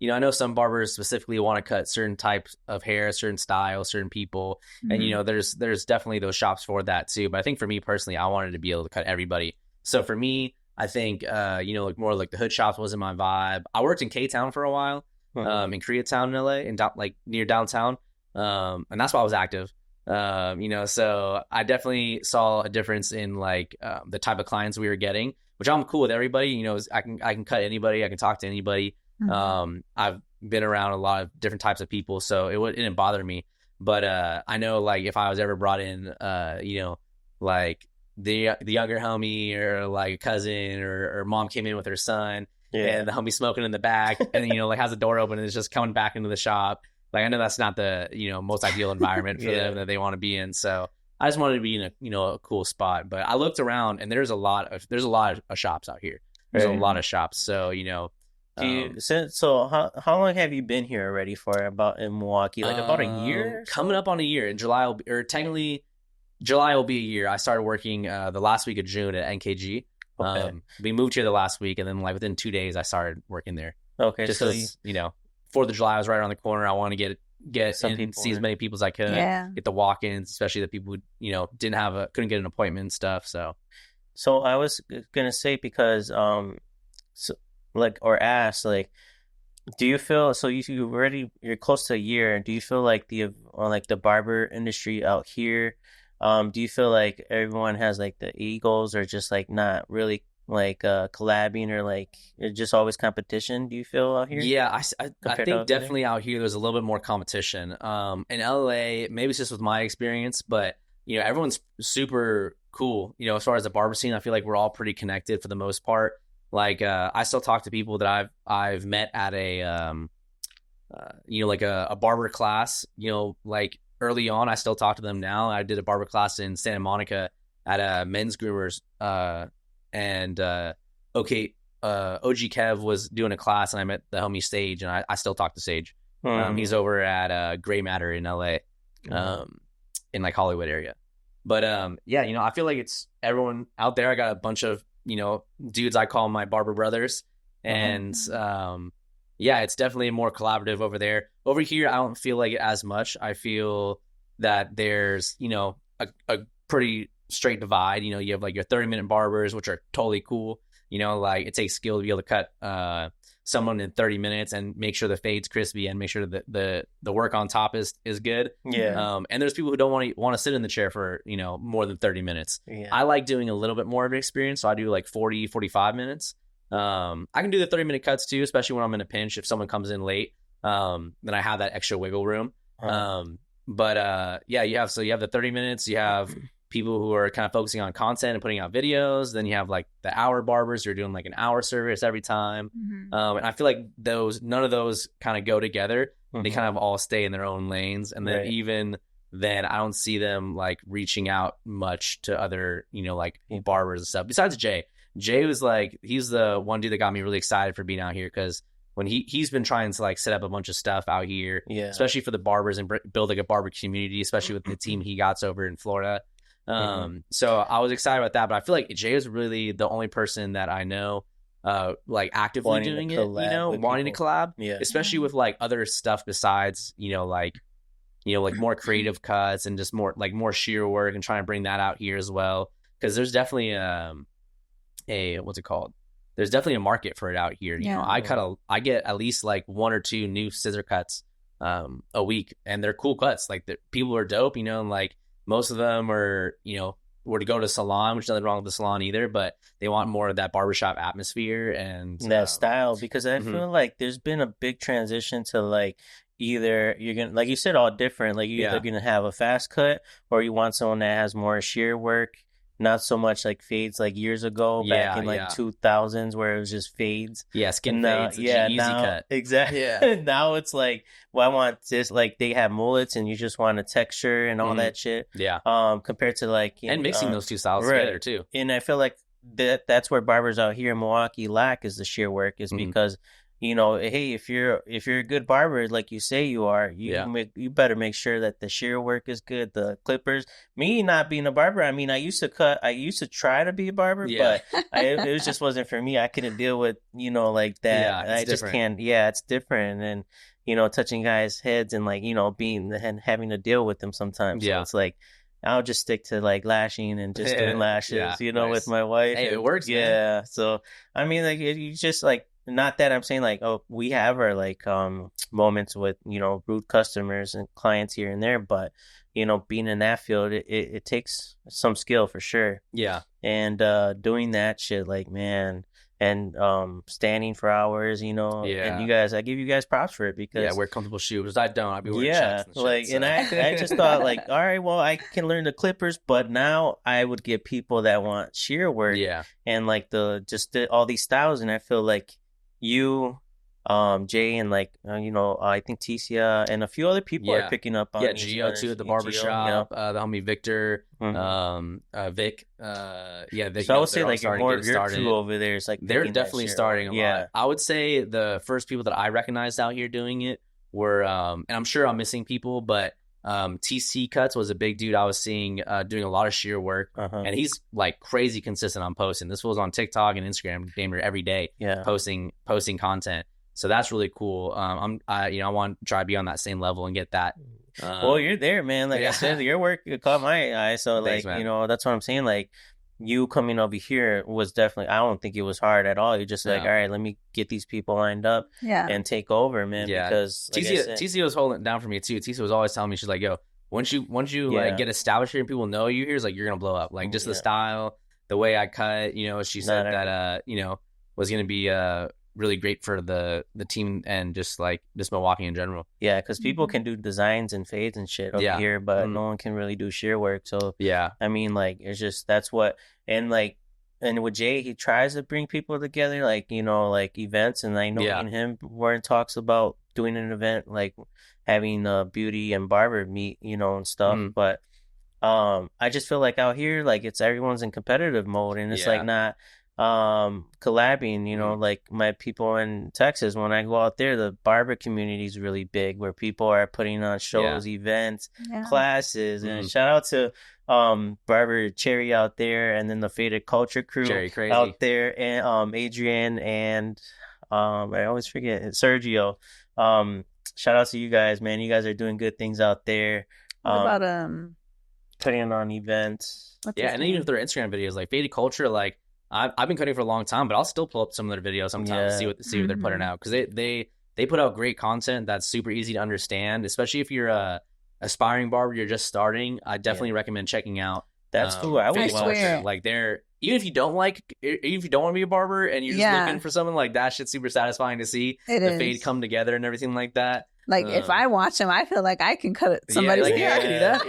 I know some barbers specifically want to cut certain types of hair, certain styles, certain people, and there's definitely those shops for that too. But I think for me personally, I wanted to be able to cut everybody. So for me, I think more like the hood shops wasn't my vibe. I worked in K-Town for a while, in Koreatown in LA, and near downtown, and that's why I was active. So I definitely saw a difference in the type of clients we were getting, which I'm cool with everybody. I can cut anybody, I can talk to anybody. I've been around a lot of different types of people, so it didn't bother me. But I know if I was ever brought in, the younger homie or like a cousin or mom came in with her son and the homie smoking in the back and has the door open and is just coming back into the shop. I know that's not the, most ideal environment for them that they want to be in. So I just wanted to be in a cool spot. But I looked around and there's a lot of shops out here. There's a lot of shops. So, so how long have you been here already for about in Milwaukee? About a year? Coming up on a year. In July, technically July will be a year. I started working the last week of June at NKG. Okay. We moved here the last week and then within 2 days I started working there. Okay. Just because, 4th of July was right around the corner. I want to get some people, see as many people as I could. Yeah. Get the walk-ins, especially the people who couldn't get an appointment and stuff. So I was gonna say because do you feel you're close to a year? Do you feel like the barber industry out here? Do you feel like everyone has the egos or just not really collabing or it's just always competition? Do you feel out here? Yeah, I think definitely out here there's a little bit more competition. In LA, maybe it's just with my experience, but everyone's super cool. As far as the barber scene, I feel like we're all pretty connected for the most part. I still talk to people that I've met at a a barber class. Early on, I still talk to them now. I did a barber class in Santa Monica at a men's groomers. And OG Kev was doing a class and I met the homie Sage and I still talk to Sage. He's over at Gray Matter in LA, in Hollywood area. But I feel like it's everyone out there. I got a bunch of dudes I call my barber brothers, and it's definitely more collaborative over there. Over here, I don't feel like it as much. I feel that there's a pretty straight divide. You have your 30-minute barbers, which are totally cool. It takes skill to be able to cut someone in 30 minutes and make sure the fade's crispy and make sure that the work on top is good. Yeah. And there's people who don't want to sit in the chair for more than 30 minutes. Yeah. I like doing a little bit more of an experience, so I do 40, 45 minutes. I can do the 30-minute cuts too, especially when I'm in a pinch. If someone comes in late, then I have that extra wiggle room. You have the 30 minutes. You have people who are kind of focusing on content and putting out videos. Then you have the hour barbers who are doing an hour service every time. And I feel like none of those kind of go together. They kind of all stay in their own lanes. And then even then I don't see them like reaching out much to other, you know, like barbers and stuff. Besides Jay. Jay was like, he's the one dude that got me really excited for being out here, because when he's been trying to like set up a bunch of stuff out here, especially for the barbers, and build like a barber community, especially with the team he got over in Florida. So I was excited about that, but I feel like Jay is really the only person that I know like actively wanting doing it, you know, wanting people to collab, especially with like other stuff besides, you know, like more creative cuts and just more shear work, and trying to bring that out here as well, because there's definitely what's it called? There's definitely a market for it out here. You know, I get at least like 1 or 2 new scissor cuts a week, and they're cool cuts. Like the people are dope, you know, and like most of them are, you know, were to go to salon, which is nothing wrong with the salon either, but they want more of that barbershop atmosphere and that style, because I feel like there's been a big transition to like, either you're gonna, like you said, all different, like you're either gonna have a fast cut, or you want someone that has more shear work, not so much like fades like years ago back in like 2000s, where it was just fades, skin fades, easy cut, exactly. Now it's like, well, I want this, like they have mullets and you just want a texture and all that shit, compared to like, and mixing those two styles together too. And I feel like that's where barbers out here in Milwaukee lack, is the shear work, is because, you know, hey, if you're a good barber, like you say you are, you better make sure that the shear work is good, the clippers. Me not being a barber, I mean, I used to try to be a barber, but it just wasn't for me. I couldn't deal with, you know, like that. I just can't. Yeah, it's different. And, you know, touching guys' heads and like, you know, being and having to deal with them sometimes. So it's like, I'll just stick to like lashing and just doing lashes, you know, with my wife. Hey, it works. Man. So, I mean, like, you just like, not that I'm saying like, oh, we have our like moments with, you know, rude customers and clients here and there, but, you know, being in that field, it takes some skill for sure. And doing that shit, like, man, and standing for hours, you know, and you guys, I give you guys props for it, because wear comfortable shoes. I don't. I'd be wearing chucks and shit, like, so. And I just thought like, all right, well, I can learn the clippers, but now I would get people that want shear work, and like all these styles, and I feel like you, Jay, and like you know, I think Ticia and a few other people are picking up on Gio too at the barbershop, the homie Victor, Vic, Vic. So I would say like more of your crew over there is like, they're definitely starting a lot. I would say the first people that I recognized out here doing it were, and I'm sure I'm missing people, but TC Cuts was a big dude I was seeing doing a lot of shear work, and he's like crazy consistent on posting. This was on TikTok and Instagram damn near every day, posting content. So that's really cool. I want to try to be on that same level and get that. Well, you're there, man. Like I said, your work caught my eye. So thanks, like, you know, that's what I'm saying. Like, you coming over here was definitely, I don't think it was hard at all. You're just like, all right, let me get these people lined up and take over, man. Because like TC was holding it down for me too. TC was always telling me, she's like, yo, once you like get established here and people know you here, it's like, you're going to blow up. Like just the style, the way I cut, you know, she said that, you know, was going to be really great for the team and just like this Milwaukee in general. Yeah, because people can do designs and fades and shit over here, but no one can really do shear work. So I mean, like, it's just, that's what, and like, and with Jay, he tries to bring people together, like, you know, like events, and I know me and him were in talks about doing an event, like having beauty and barber meet, you know, and stuff. But I just feel like out here, like, it's everyone's in competitive mode, and it's like not collabing, you know, like my people in Texas, when I go out there, the barber community is really big, where people are putting on shows, events, classes, and shout out to Barber Cherry out there, and then the Faded Culture crew out there, and Adrian, and I always forget Sergio. Shout out to you guys, man. You guys are doing good things out there. What about putting on events? And then even if their Instagram videos, like Faded Culture, like I've been cutting for a long time, but I'll still pull up some of their videos sometimes to see what they're putting out, because they put out great content that's super easy to understand, especially if you're a aspiring barber, you're just starting. I definitely recommend checking out. That's cool. I would watch. Like, they're, even if you don't want to be a barber and you're just looking for something, like that shit's super satisfying to see the fade come together and everything like that. Like if I watch them, I feel like I can cut somebody's hair. I can do that.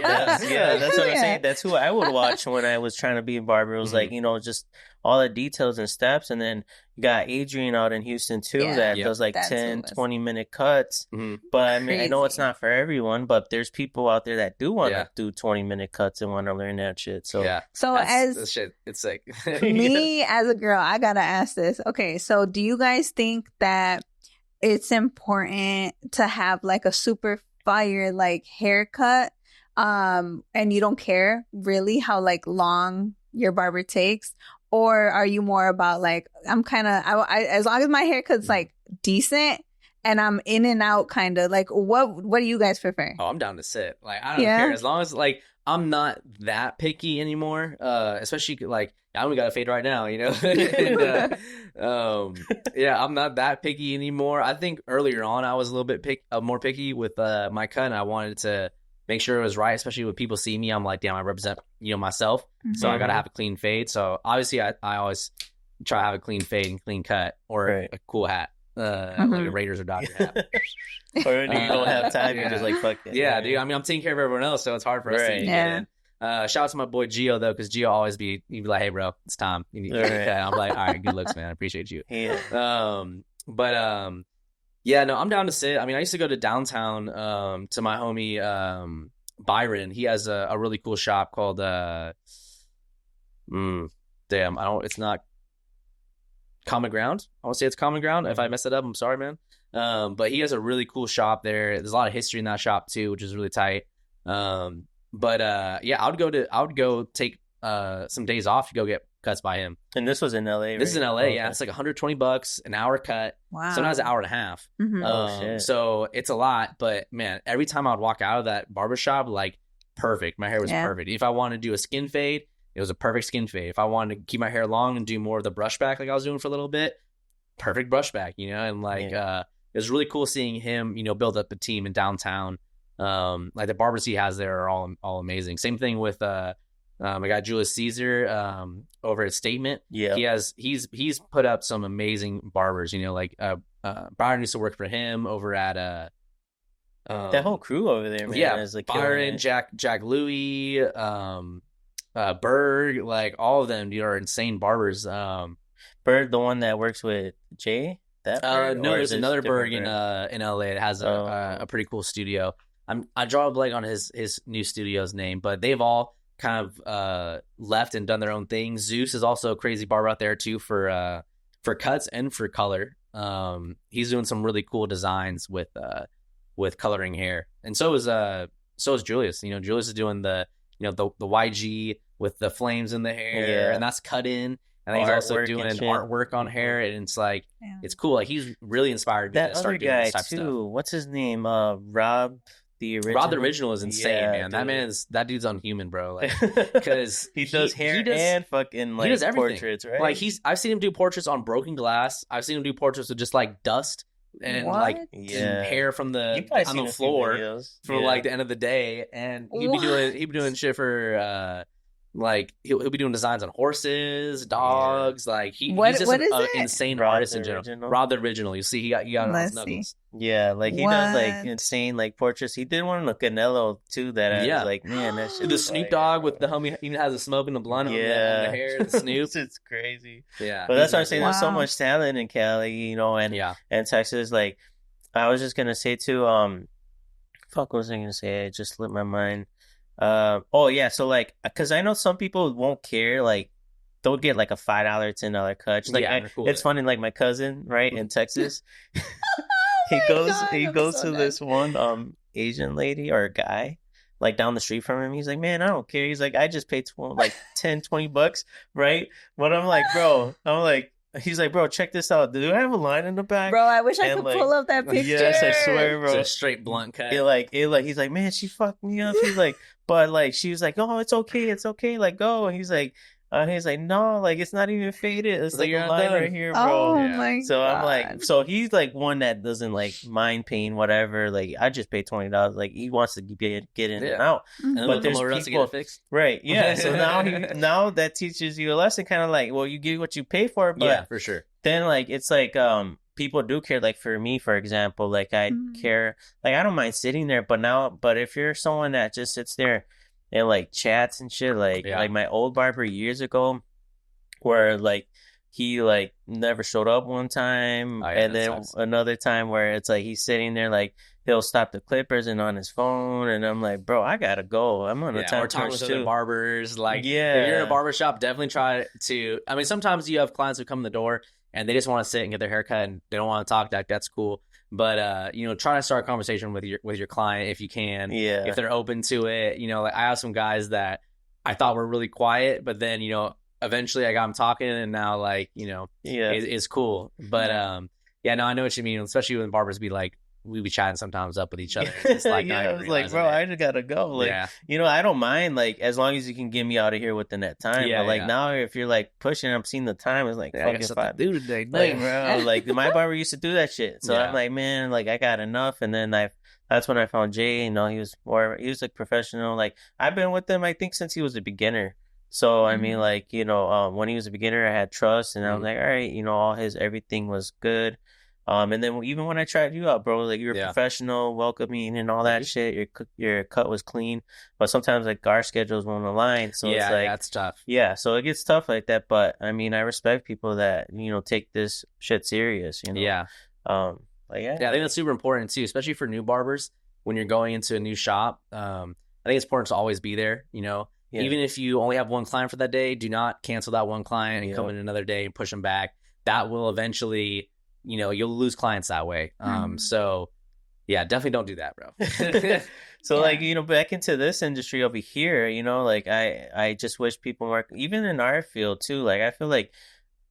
That's what I'm saying. That's who I would watch when I was trying to be a barber. It was like, just all the details and steps. And then you got Adrian out in Houston too that does like 10, 20-minute cuts. But I mean, I know it's not for everyone, but there's people out there that do want to do 20-minute cuts and want to learn that shit. So this shit, it's sick. Me as a girl, I gotta ask this. Okay, so do you guys think that it's important to have like a super fire like haircut, and you don't care really how like long your barber takes, or are you more about like I'm kind of I as long as my haircut's like decent and I'm in and out kind of like what do you guys prefer? Oh, I'm down to sit. Like I don't care as long as like I'm not that picky anymore. Especially like I only got a fade right now, and, I'm not that picky anymore. I think earlier on I was a little bit more picky with my cut, and I wanted to make sure it was right, especially when people see me. I'm like, damn, I represent myself, so I gotta have a clean fade. So obviously I always try to have a clean fade and clean cut, or a cool hat, like a Raiders or Dodger hat. Or when you don't have time, you're just like, fuck it. Yeah, dude. I mean, I'm taking care of everyone else, so it's hard for us to get in. Shout out to my boy Gio though, because Gio always he'd be like, hey bro, it's time. You need I'm like, all right, good looks, man. I appreciate you. Yeah. No, I'm down to sit. I mean, I used to go to downtown to my homie Byron. He has a really cool shop called it's not Common Ground. I want to say it's Common Ground. If I mess it up, I'm sorry, man. But he has a really cool shop there. There's a lot of history in that shop too, which is really tight. I would go take some days off to go get cuts by him. And this was in LA, right? This is in LA, yeah. It's like $120, an hour cut. Wow. Sometimes an hour and a half. Shit. So it's a lot, but man, every time I would walk out of that barbershop, like perfect. My hair was perfect. If I wanted to do a skin fade, it was a perfect skin fade. If I wanted to keep my hair long and do more of the brush back like I was doing for a little bit, perfect brush back, and like it was really cool seeing him, build up a team in downtown. Like the barbers he has there are all amazing. Same thing with my guy Julius Caesar over at Statement. Yeah, he's put up some amazing barbers. Like Byron used to work for him over at that whole crew over there, man. Yeah, is like Byron, Jack Louie, Berg, like all of them are insane barbers. Berg, the one that works with Jay. No, there's another Berg in LA that has a pretty cool studio. I draw a blank on his new studio's name, but they've all kind of left and done their own thing. Zeus is also a crazy barber out there too for cuts and for color. He's doing some really cool designs with coloring hair, and so is Julius. Julius is doing the YG with the flames in the hair, and that's cut in. And he's also doing artwork on hair, and it's like it's cool. Like he's really inspired me to start doing this type of stuff. What's his name? Rob the original is insane, man. Dude. That dude's unhuman, bro. Like because he does hair and fucking like he does everything. Portraits, right? Like I've seen him do portraits on broken glass. I've seen him do portraits with just like dust and hair from on the floor for like the end of the day, and he'd be doing shit for like he'll be doing designs on horses, dogs. Like he's just an insane artist in general. Rob the original. You see, he got it on his knuckles. Yeah, like he does like insane like portraits. He did one of Canelo too. That I was like, man, that shit. The Snoop Dogg with the homie even has a smoke and the blunt on the hair. The Snoop, it's crazy. Yeah, but that's what I'm saying. There's so much talent in Cali, and Texas. Like I was just gonna say too. What was I gonna say? I just slipped my mind. So like, because I know some people won't care, like they'll get like a $5, $10 cut. Like it's funny, like my cousin, right, in Texas, he goes to this one Asian lady or guy like down the street from him. He's like, man, I don't care. He's like, I just paid like $10-$20, right? But I'm like, bro, he's like, bro, check this out. Do I have a line in the back? Bro, I wish I could pull up that picture. Yes, I swear, bro. It's a straight blunt cut. He's like, man, she fucked me up. He's like, but like, she was like, oh, it's okay, like go. And he's like, no, like it's not even faded. It's like a line right here, bro. Oh my so God. I'm like, so he's like one that doesn't like mind paying whatever. Like I just paid $20. Like he wants to get in and out. And but there's people to get it fixed. Right? Yeah. So now that teaches you a lesson, kind of like, well, you get what you pay for, but yeah, for sure. Then like it's like people do care. Like for me, for example, like I care, like I don't mind sitting there, but if you're someone that just sits there and like chats and shit, like my old barber years ago, where like he like never showed up one time, and then another time where it's like he's sitting there like he'll stop the clippers and on his phone, and I'm like, bro, I gotta go. I'm on a time or talking with too. other barbers. Like, if you're in a barbershop, definitely try to. I mean, sometimes you have clients who come in the door and they just want to sit and get their hair cut and they don't want to talk. That's cool. But try to start a conversation with your client if you can. Yeah, if they're open to it. Like I have some guys that I thought were really quiet, but then eventually I got them talking, and now like it's cool. But no, I know what you mean. Especially when barbers be like, we be chatting sometimes up with each other. It's like, I was like, bro, I just gotta go. Like, I don't mind, like, as long as you can get me out of here within that time. But like now, if you're like pushing, I'm seeing the time. It's like, fuck if I do today, like, bro. Like my barber used to do that shit. So I'm like, man, like I got enough. And then that's when I found Jay. He was like professional. Like I've been with him, I think, since he was a beginner. So I mean, like when he was a beginner, I had trust, and I was like, all right, all his everything was good. And then even when I tried you out, bro, like you were professional, welcoming, and all that shit. Your cut was clean, but sometimes like our schedules won't align, so it's like that's tough. Yeah, so it gets tough like that. But I mean, I respect people that take this shit serious. Yeah. I think that's super important too, especially for new barbers when you're going into a new shop. I think it's important to always be there. Even if you only have one client for that day, do not cancel that one client and come in another day and push them back. That will eventually. You'll lose clients that way. So yeah, definitely don't do that, bro. So like, back into this industry over here, like I just wish people were, even in our field too. Like, I feel like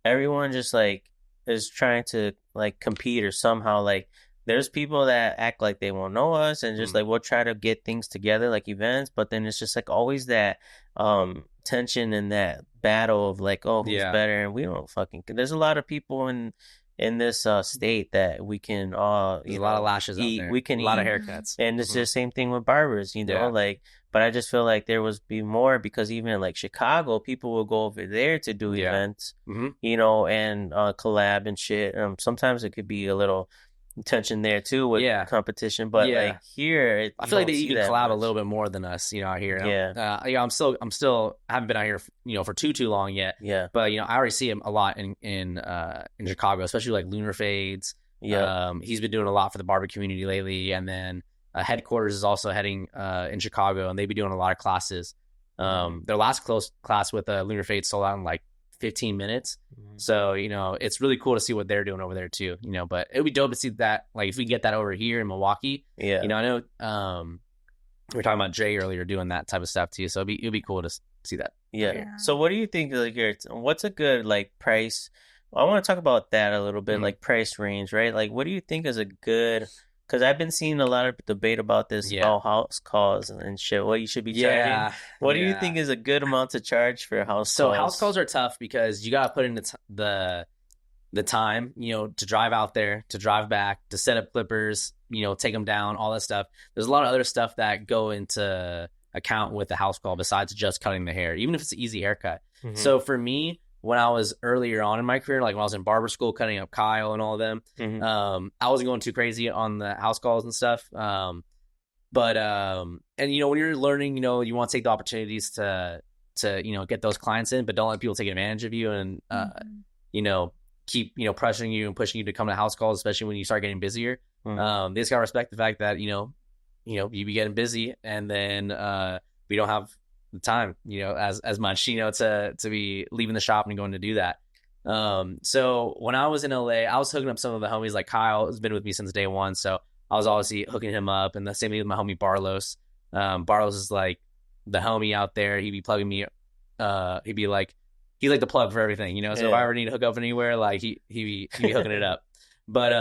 everyone just like is trying to like compete or somehow like there's people that act like they won't know us and just like we'll try to get things together like events, but then it's just like always that tension and that battle of like, oh, who's better, and we don't fucking. There's a lot of people in this state that we can there's a lot of lashes eat. Out there. We can a lot eat. of haircuts, and it's the same thing with barbers, like. But I just feel like there was be more because even like Chicago, people will go over there to do events, and collab and shit. Sometimes it could be a little tension there too with competition, but like here, I feel like they even collab a little bit more than us, out here. I'm still haven't been out here, for too long yet. Yeah, but I already see him a lot in Chicago, especially like Lunar Fades. Yeah, he's been doing a lot for the barber community lately, and then headquarters is also heading in Chicago, and they be doing a lot of classes. Their last close class with Lunar Fades sold out in like 15 minutes. So, it's really cool to see what they're doing over there too, but it would be dope to see that, like if we get that over here in Milwaukee. Yeah. I know we were talking about Jay earlier doing that type of stuff too. So it'd be cool to see that. Yeah. So what do you think, like, what's a good like price? I want to talk about that a little bit, like price range, right? Like, what do you think is a good, because I've been seeing a lot of debate about this about house calls and shit. What you should be charging. What do you think is a good amount to charge for house calls? So house calls are tough because you got to put in the time, to drive out there, to drive back, to set up clippers, take them down, all that stuff. There's a lot of other stuff that go into account with the house call besides just cutting the hair, even if it's an easy haircut. So for me, when I was earlier on in my career, like when I was in barber school, cutting up Kyle and all of them, I wasn't going too crazy on the house calls and stuff. And when you're learning, you want to take the opportunities to get those clients in, but don't let people take advantage of you and, keep, pressuring you and pushing you to come to house calls, especially when you start getting busier. They just got to respect the fact that, you be getting busy, and then we don't have the time, as much, to be leaving the shop and going to do that. So when I was in LA, I was hooking up some of the homies. Like Kyle has been with me since day one, so I was obviously hooking him up, and the same thing with my homie Barlos. Barlos is like the homie out there. He'd be plugging me. He'd be like, he's like the plug for everything, So if I ever need to hook up anywhere, like he'd be hooking it up. But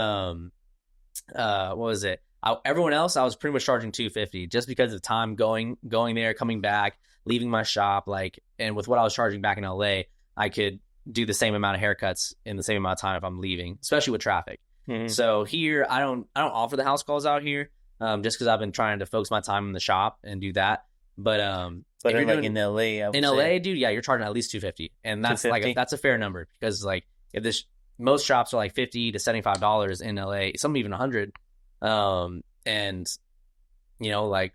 what was it? Everyone else, I was pretty much charging $250 just because of time going there, coming back, leaving my shop, and with what I was charging back in LA, I could do the same amount of haircuts in the same amount of time if I'm leaving, especially with traffic. So here, I don't offer the house calls out here, just because I've been trying to focus my time in the shop and do that. But if you're like in LA, LA, dude, you're charging at least $250, and that's $250? That's a fair number because like if this most shops are like $50 to $75 in LA, some even $100. And you know, like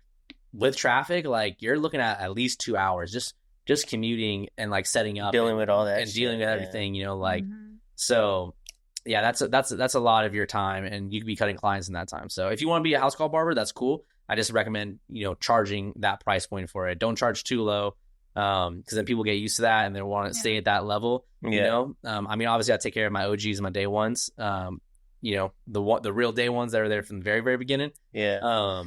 with traffic, like you're looking at least 2 hours just commuting and like setting up, dealing with all that and shit, dealing with everything, you know, like Mm-hmm. so. Yeah, that's a lot of your time, and you could be cutting clients in that time. So if you want to be a house call barber, that's cool. I just recommend, you know, charging that price point for it. Don't charge too low, because then people get used to that and they want to stay at that level. You know, I mean, obviously I take care of my OGs and my day ones. You know, the real day ones that are there from the very, very beginning. Yeah.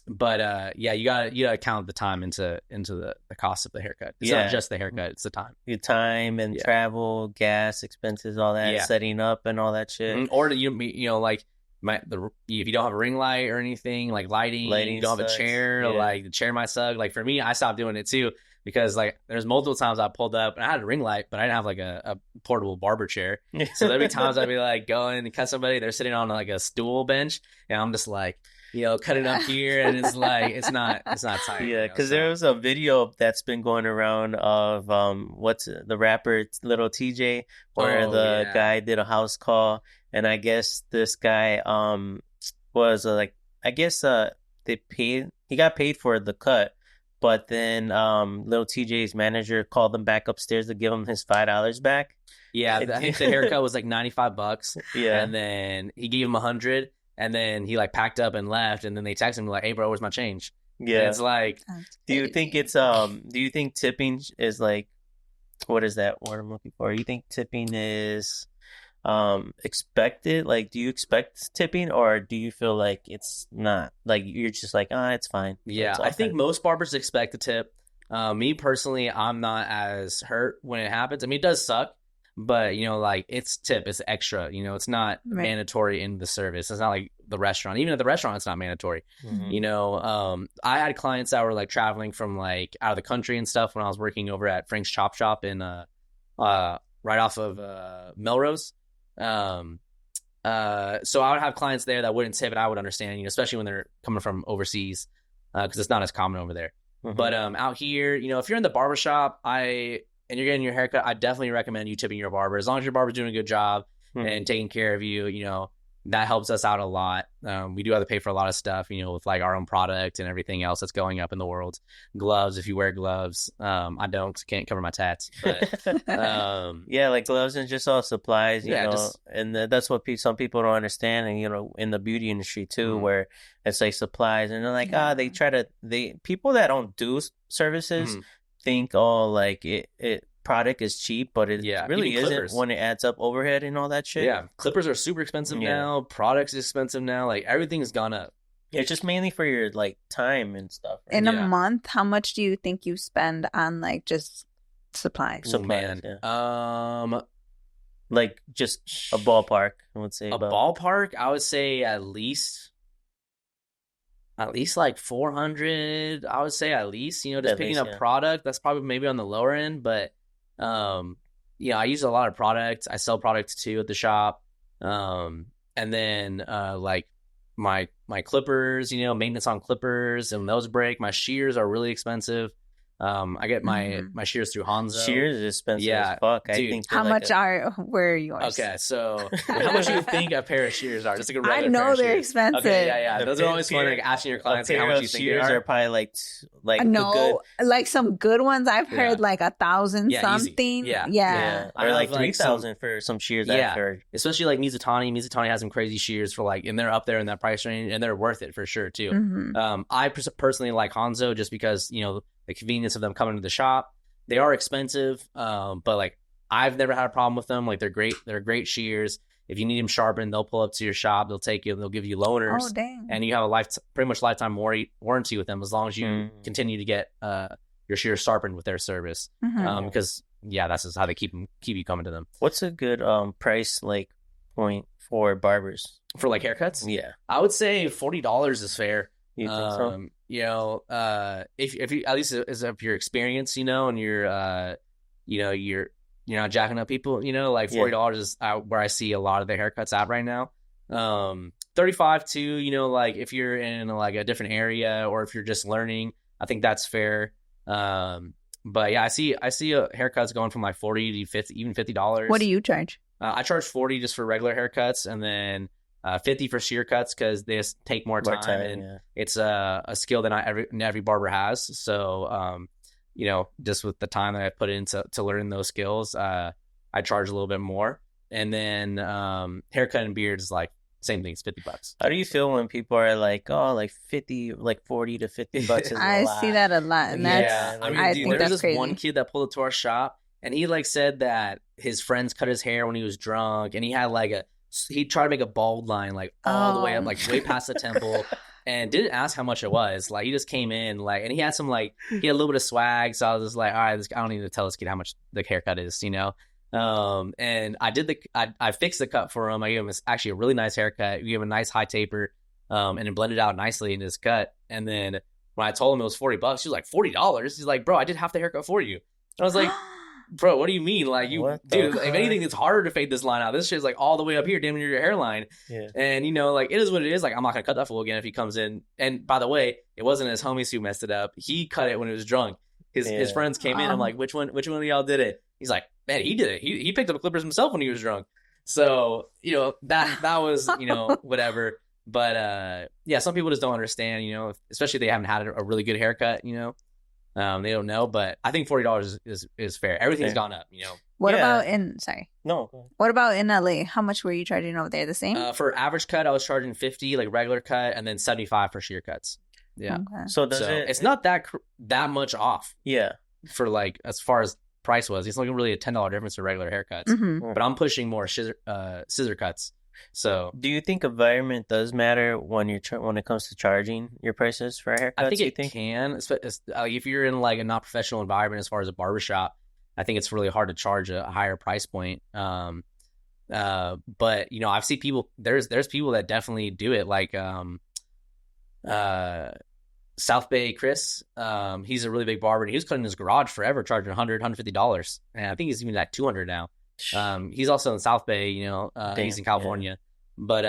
But yeah, you gotta count the time into the cost of the haircut. It's not just the haircut; it's the time. Your time and travel, gas expenses, all that, setting up and all that shit. Or you know, like if you don't have a ring light or anything, like lighting you don't have a chair, like the chair might suck. Like for me, I stopped doing it too because like there's multiple times I pulled up and I had a ring light, but I didn't have like a portable barber chair. So there'd be times I'd be like going to cut somebody, they're sitting on like a stool bench, and I'm just like, you know, cut it up here, and it's like it's not tight. Yeah, because there was a video that's been going around of what's the rapper Little TJ, where the guy did a house call, and I guess this guy was like, I guess he got paid for the cut, but then Little TJ's manager called him back upstairs to give him his $5 back. Yeah, I think the haircut was like $95. Yeah, and then he gave him $100. And then he like packed up and left, and then they texted him like, "Hey, bro, where's my change?" Yeah, and it's like, do you think tipping is like, what is that word I'm looking for? You think tipping is expected? Like, do you expect tipping, or do you feel like it's not? Like you're just like, it's fine. Yeah, I think most barbers expect a tip. Me personally, I'm not as hurt when it happens. I mean, it does suck. But, you know, like, it's extra, you know, it's not mandatory in the service. It's not like the restaurant. Even at the restaurant, it's not mandatory. Mm-hmm. You know, I had clients that were, like, traveling from, like, out of the country and stuff when I was working over at Frank's Chop Shop in, right off of Melrose. So I would have clients there that wouldn't tip, and I would understand, you know, especially when they're coming from overseas, because it's not as common over there. Mm-hmm. But out here, you know, if you're in the barbershop, and you're getting your haircut, I definitely recommend you tipping your barber. As long as your barber's doing a good job and taking care of you, you know, that helps us out a lot. We do have to pay for a lot of stuff, you know, with like our own product and everything else that's going up in the world. Gloves, if you wear gloves. I don't, can't cover my tats. But, yeah, like gloves and just all supplies, you know, and that's what some people don't understand. And, you know, in the beauty industry too, where it's like supplies, and they're like, people that don't do services think like it product is cheap, but it really isn't when it adds up overhead and all that shit. Yeah, clippers are super expensive now. Products is expensive now. Like everything's gone up. It's just mainly for your like time and stuff. Right? In a month, how much do you think you spend on like just supplies? Like just a ballpark, I would say. Ballpark, I would say at least like 400. I would say at least, you know, just picking up product. That's probably maybe on the lower end, but yeah, I use a lot of products. I sell products too at the shop. And then like my clippers, you know, maintenance on clippers, and those break. My shears are really expensive. I get my shears through Hanzo. Shears is expensive as fuck. Dude, I think how much where are yours? Okay, so how much do you think a pair of shears are? Just like a regular I know pair of they're shears. expensive. Okay, yeah. Those are always fun, like asking your clients like, how much you think shears they are probably like no, like some good ones I've heard like 1,000 something. Easy. Yeah. Or like 3,000 for some shears I've heard. Especially like Mizutani. Mizutani has some crazy shears for like, and they're up there in that price range, and they're worth it for sure too. Mm-hmm. I personally like Hanzo just because, you know, the convenience of them coming to the shop. They are expensive, but like I've never had a problem with them. Like they're great. They're great shears. If you need them sharpened, they'll pull up to your shop. They'll take you. They'll give you loaners. Oh, dang. And you have a pretty much lifetime warranty with them as long as you continue to get your shears sharpened with their service. Because that's just how they keep you coming to them. What's a good price like point for barbers for like haircuts? Yeah, I would say $40 is fair. You think so? You know, if you, at least as of your experience, you know, and you're not jacking up people, you know, like $40 is where I see a lot of the haircuts at right now. 35 too, you know, like if you're in like a different area or if you're just learning, I think that's fair. But yeah, I see haircuts going from like 40 to 50, even $50. What do you charge? I charge 40 just for regular haircuts, and then 50 for shear cuts because they just take more time, and it's a skill that not every barber has. So, you know, just with the time that I put into to learn those skills, I charge a little bit more. And then haircut and beard is like same thing. It's $50. How do you feel when people are like, oh, like 50, like 40 to $50 is I see that a lot, and that's I think there's that's this one kid that pulled it to our shop, and he like said that his friends cut his hair when he was drunk, and he had like he tried to make a bald line like all the way up, like way past the temple, and didn't ask how much it was. Like he just came in like, and he had he had a little bit of swag, so I was just like, all right, I don't need to tell this kid how much the haircut is, you know. And I fixed the cut for him. I gave him actually a really nice haircut. We gave him a nice high taper, and it blended out nicely in his cut. And then when I told him it was $40, he was like, $40? He's like, bro, I did half the haircut for you. And I was like, bro, what do you mean? Like, dude, if anything, it's harder to fade this line out. This shit's like all the way up here, damn near your hairline. Yeah. And you know, like it is what it is. Like, I'm not gonna cut that fool again if he comes in. And by the way, it wasn't his homies who messed it up. He cut it when he was drunk. His friends came in. I'm like, which one of y'all did it? He's like, man, he did it. He picked up the clippers himself when he was drunk. So, you know, that was, you know, whatever. But yeah, some people just don't understand, you know, especially if they haven't had a really good haircut, you know. They don't know, but I think $40 is fair. Everything's gone up, you know. What about What about in LA? How much were you charging over there? The same? For average cut, I was charging 50, like regular cut, and then 75 for sheer cuts. Yeah. Okay. So it's not that much off. Yeah. For like as far as price was, it's like really a $10 difference for regular haircuts. Mm-hmm. But I'm pushing more scissor cuts. So, do you think environment does matter when it comes to charging your prices for haircuts? I think it can. If you're in like a not professional environment, as far as a barbershop, I think it's really hard to charge a higher price point. But you know, I've seen people. There's people that definitely do it. Like South Bay Chris, he's a really big barber, and he was cutting his garage forever, charging $150, and I think he's even at $200 now. He's also in South Bay, you know, he's in California, but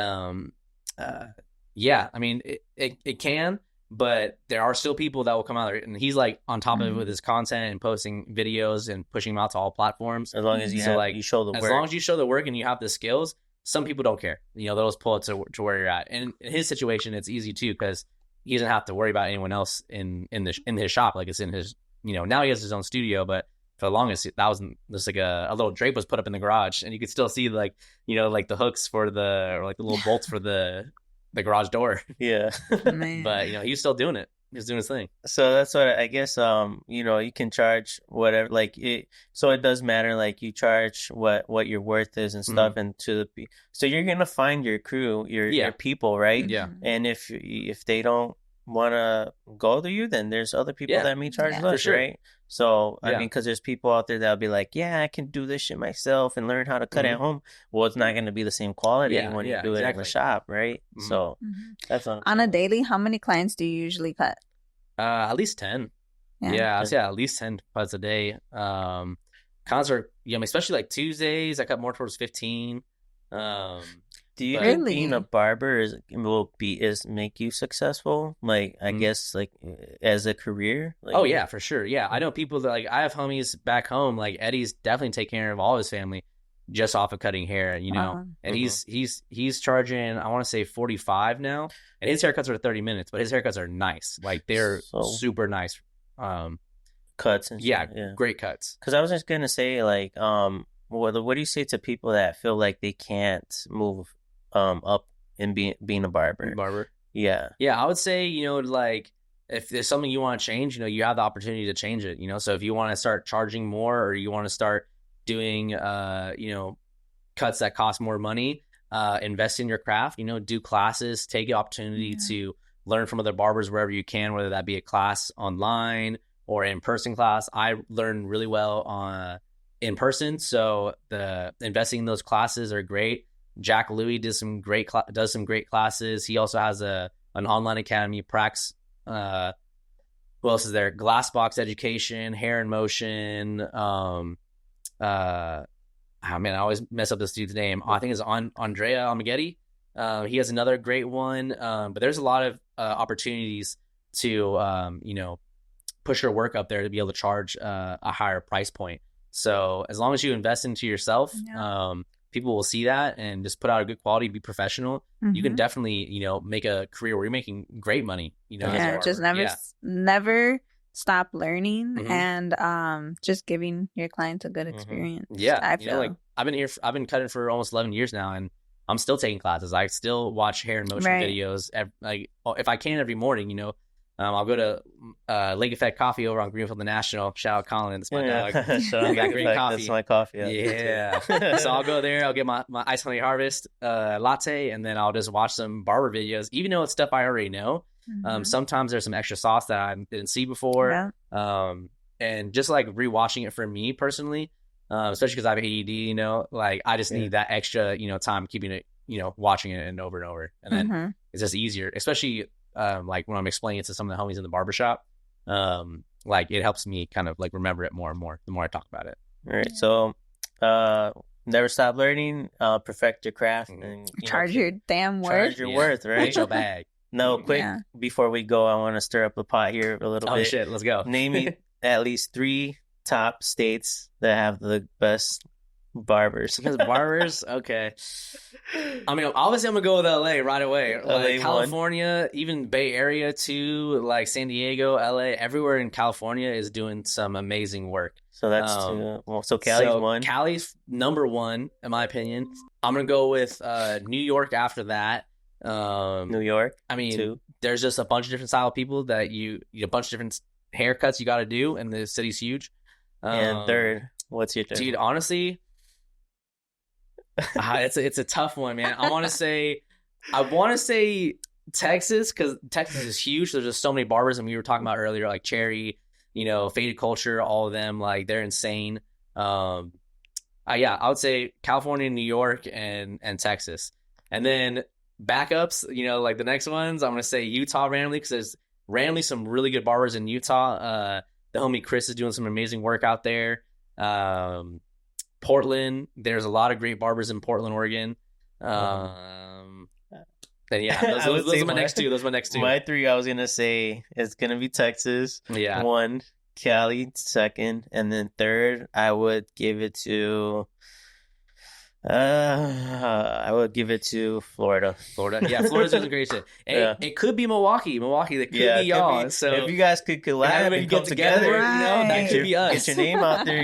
yeah, I mean, it can, but there are still people that will come out there, and he's like on top of it with his content and posting videos and pushing them out to all platforms. As long as you show the work. As long as you show the work and you have the skills, some people don't care. You know, they'll just pull it to where you're at. And in his situation, it's easy too, because he doesn't have to worry about anyone else in his shop. Like, it's in his, you know, now he has his own studio, but for the longest, that was just like a little drape was put up in the garage, and you could still see, like, you know, like the hooks or like the little bolts for the garage door. Yeah. But, you know, he was still doing it. He was doing his thing. So that's what I guess, you know, you can charge whatever, like it. So it does matter, like you charge what your worth is and stuff, and so you're going to find your crew, your people, right? Yeah. And if they don't want to go to you, then there's other people that may charge less, sure. Right? So, I mean, because there's people out there that'll be like, yeah, I can do this shit myself and learn how to cut at home. Well, it's not going to be the same quality when you do it in the shop, right? So that's on a daily, how many clients do you usually cut? At least 10. Yeah, I'd say at least 10 cuts a day. Cons are, you know, especially like Tuesdays, I cut more towards 15. Do you think being a barber will make you successful? Like, I guess, like, as a career? Like, oh, yeah, for sure. Yeah, I know people that, like, I have homies back home, like, Eddie's definitely taking care of all his family just off of cutting hair, you know? And he's charging, I want to say 45 now. And his haircuts are 30 minutes, but his haircuts are nice. Like, they're super nice. Cuts and yeah, great cuts. Because I was just going to say, like, what do you say to people that feel like they can't move up in being a barber? Yeah, I would say, you know, like, if there's something you want to change, you know, you have the opportunity to change it, you know. So if you want to start charging more, or you want to start doing you know, cuts that cost more money, invest in your craft, you know, do classes, take the opportunity to learn from other barbers wherever you can, whether that be a class online or in-person class. I learn really well in person, so the investing in those classes are great. Jack Louie does some great classes. He also has an online academy. Prax, who else is there? Glassbox Education, Hair in Motion. Man, I always mess up this dude's name. I think it's Andrea Almaghetti. He has another great one. But there's a lot of opportunities to you know, push your work up there to be able to charge a higher price point. So as long as you invest into yourself, people will see that and just put out a good quality, be professional, you can definitely, you know, make a career where you're making great money, you know. Yeah, just never stop learning and just giving your clients a good experience. Yeah, I feel like I've been cutting for almost 11 years now, and I'm still taking classes. I still watch hair and motion videos like if I can every morning, you know. I'll go to Lake Effect Coffee over on Greenfield the National. Shout out Colin, that's my dog. We got green coffee. That's my coffee. Yeah. So I'll go there. I'll get my Ice Honey Harvest latte, and then I'll just watch some barber videos, even though it's stuff I already know. Sometimes there's some extra sauce that I didn't see before. And just like rewatching it for me personally, especially because I have ADD, you know, like I just need that extra, you know, time keeping it, you know, watching it and over, and then it's just easier, especially like when I'm explaining it to some of the homies in the barbershop, like it helps me kind of like remember it more and more the more I talk about it. All right. So never stop learning, perfect your craft, and charge your damn worth. Charge your worth, right? Get your bag. No, quick, before we go, I want to stir up the pot here a little bit. Oh shit, let's go. Name me at least 3 top states that have the best barbers. Because barbers, okay. I mean, obviously I'm gonna go with LA right away. Like California, even Bay Area too, like San Diego, LA, everywhere in California is doing some amazing work. So that's so Cali's one. Cali's number one, in my opinion. I'm gonna go with New York after that. New York. I mean, there's just a bunch of different style of people that a bunch of different haircuts you got to do, and the city's huge. And third, what's your third? Dude, honestly, it's a tough one, man. I want to say Texas, because Texas is huge. There's just so many barbers, and we were talking about earlier, like Cherry, you know, Faded Culture, all of them, like they're insane. I would say California, New York, and Texas, and then backups. You know, like the next ones, I'm gonna say Utah randomly, because there's randomly some really good barbers in Utah. The homie Chris is doing some amazing work out there. Portland, there's a lot of great barbers in Portland, Oregon. And those are my next two. Those are my next two. My 3, I was gonna say, is gonna be Texas. Yeah. 1, Cali, 2nd, and then 3rd, I would give it to Florida. Yeah, Florida's doing great shit. It could be Milwaukee. That could be y'all. So if you guys could collab and come together, you know, that could be us. Get your name out there,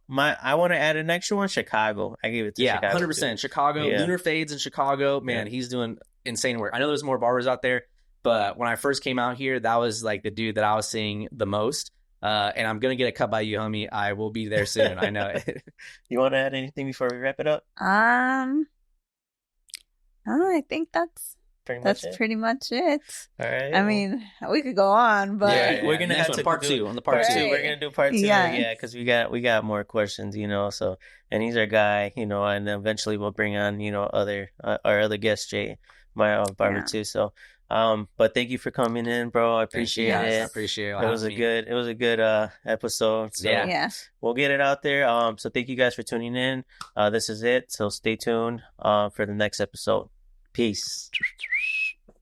I want to add an extra one, Chicago. I gave it to Chicago. 100%. Chicago, Lunar Fades in Chicago. Man, he's doing insane work. I know there's more barbers out there, but when I first came out here, that was like the dude that I was seeing the most. And I'm gonna get a cut by you, homie. I will be there soon. I know it. You want to add anything before we wrap it up? I think that's pretty much it. All right. I mean, we could go on, but we're gonna have to part 2 on the part 2. We're gonna do part 2. Yeah, because we got more questions, you know. So, and he's our guy, you know, and eventually we'll bring on, you know, our other guest, Jay, my barber too. So. But thank you for coming in, bro. I appreciate it. I appreciate it. It was a good episode. So we'll get it out there. So thank you guys for tuning in. This is it. So stay tuned for the next episode. Peace.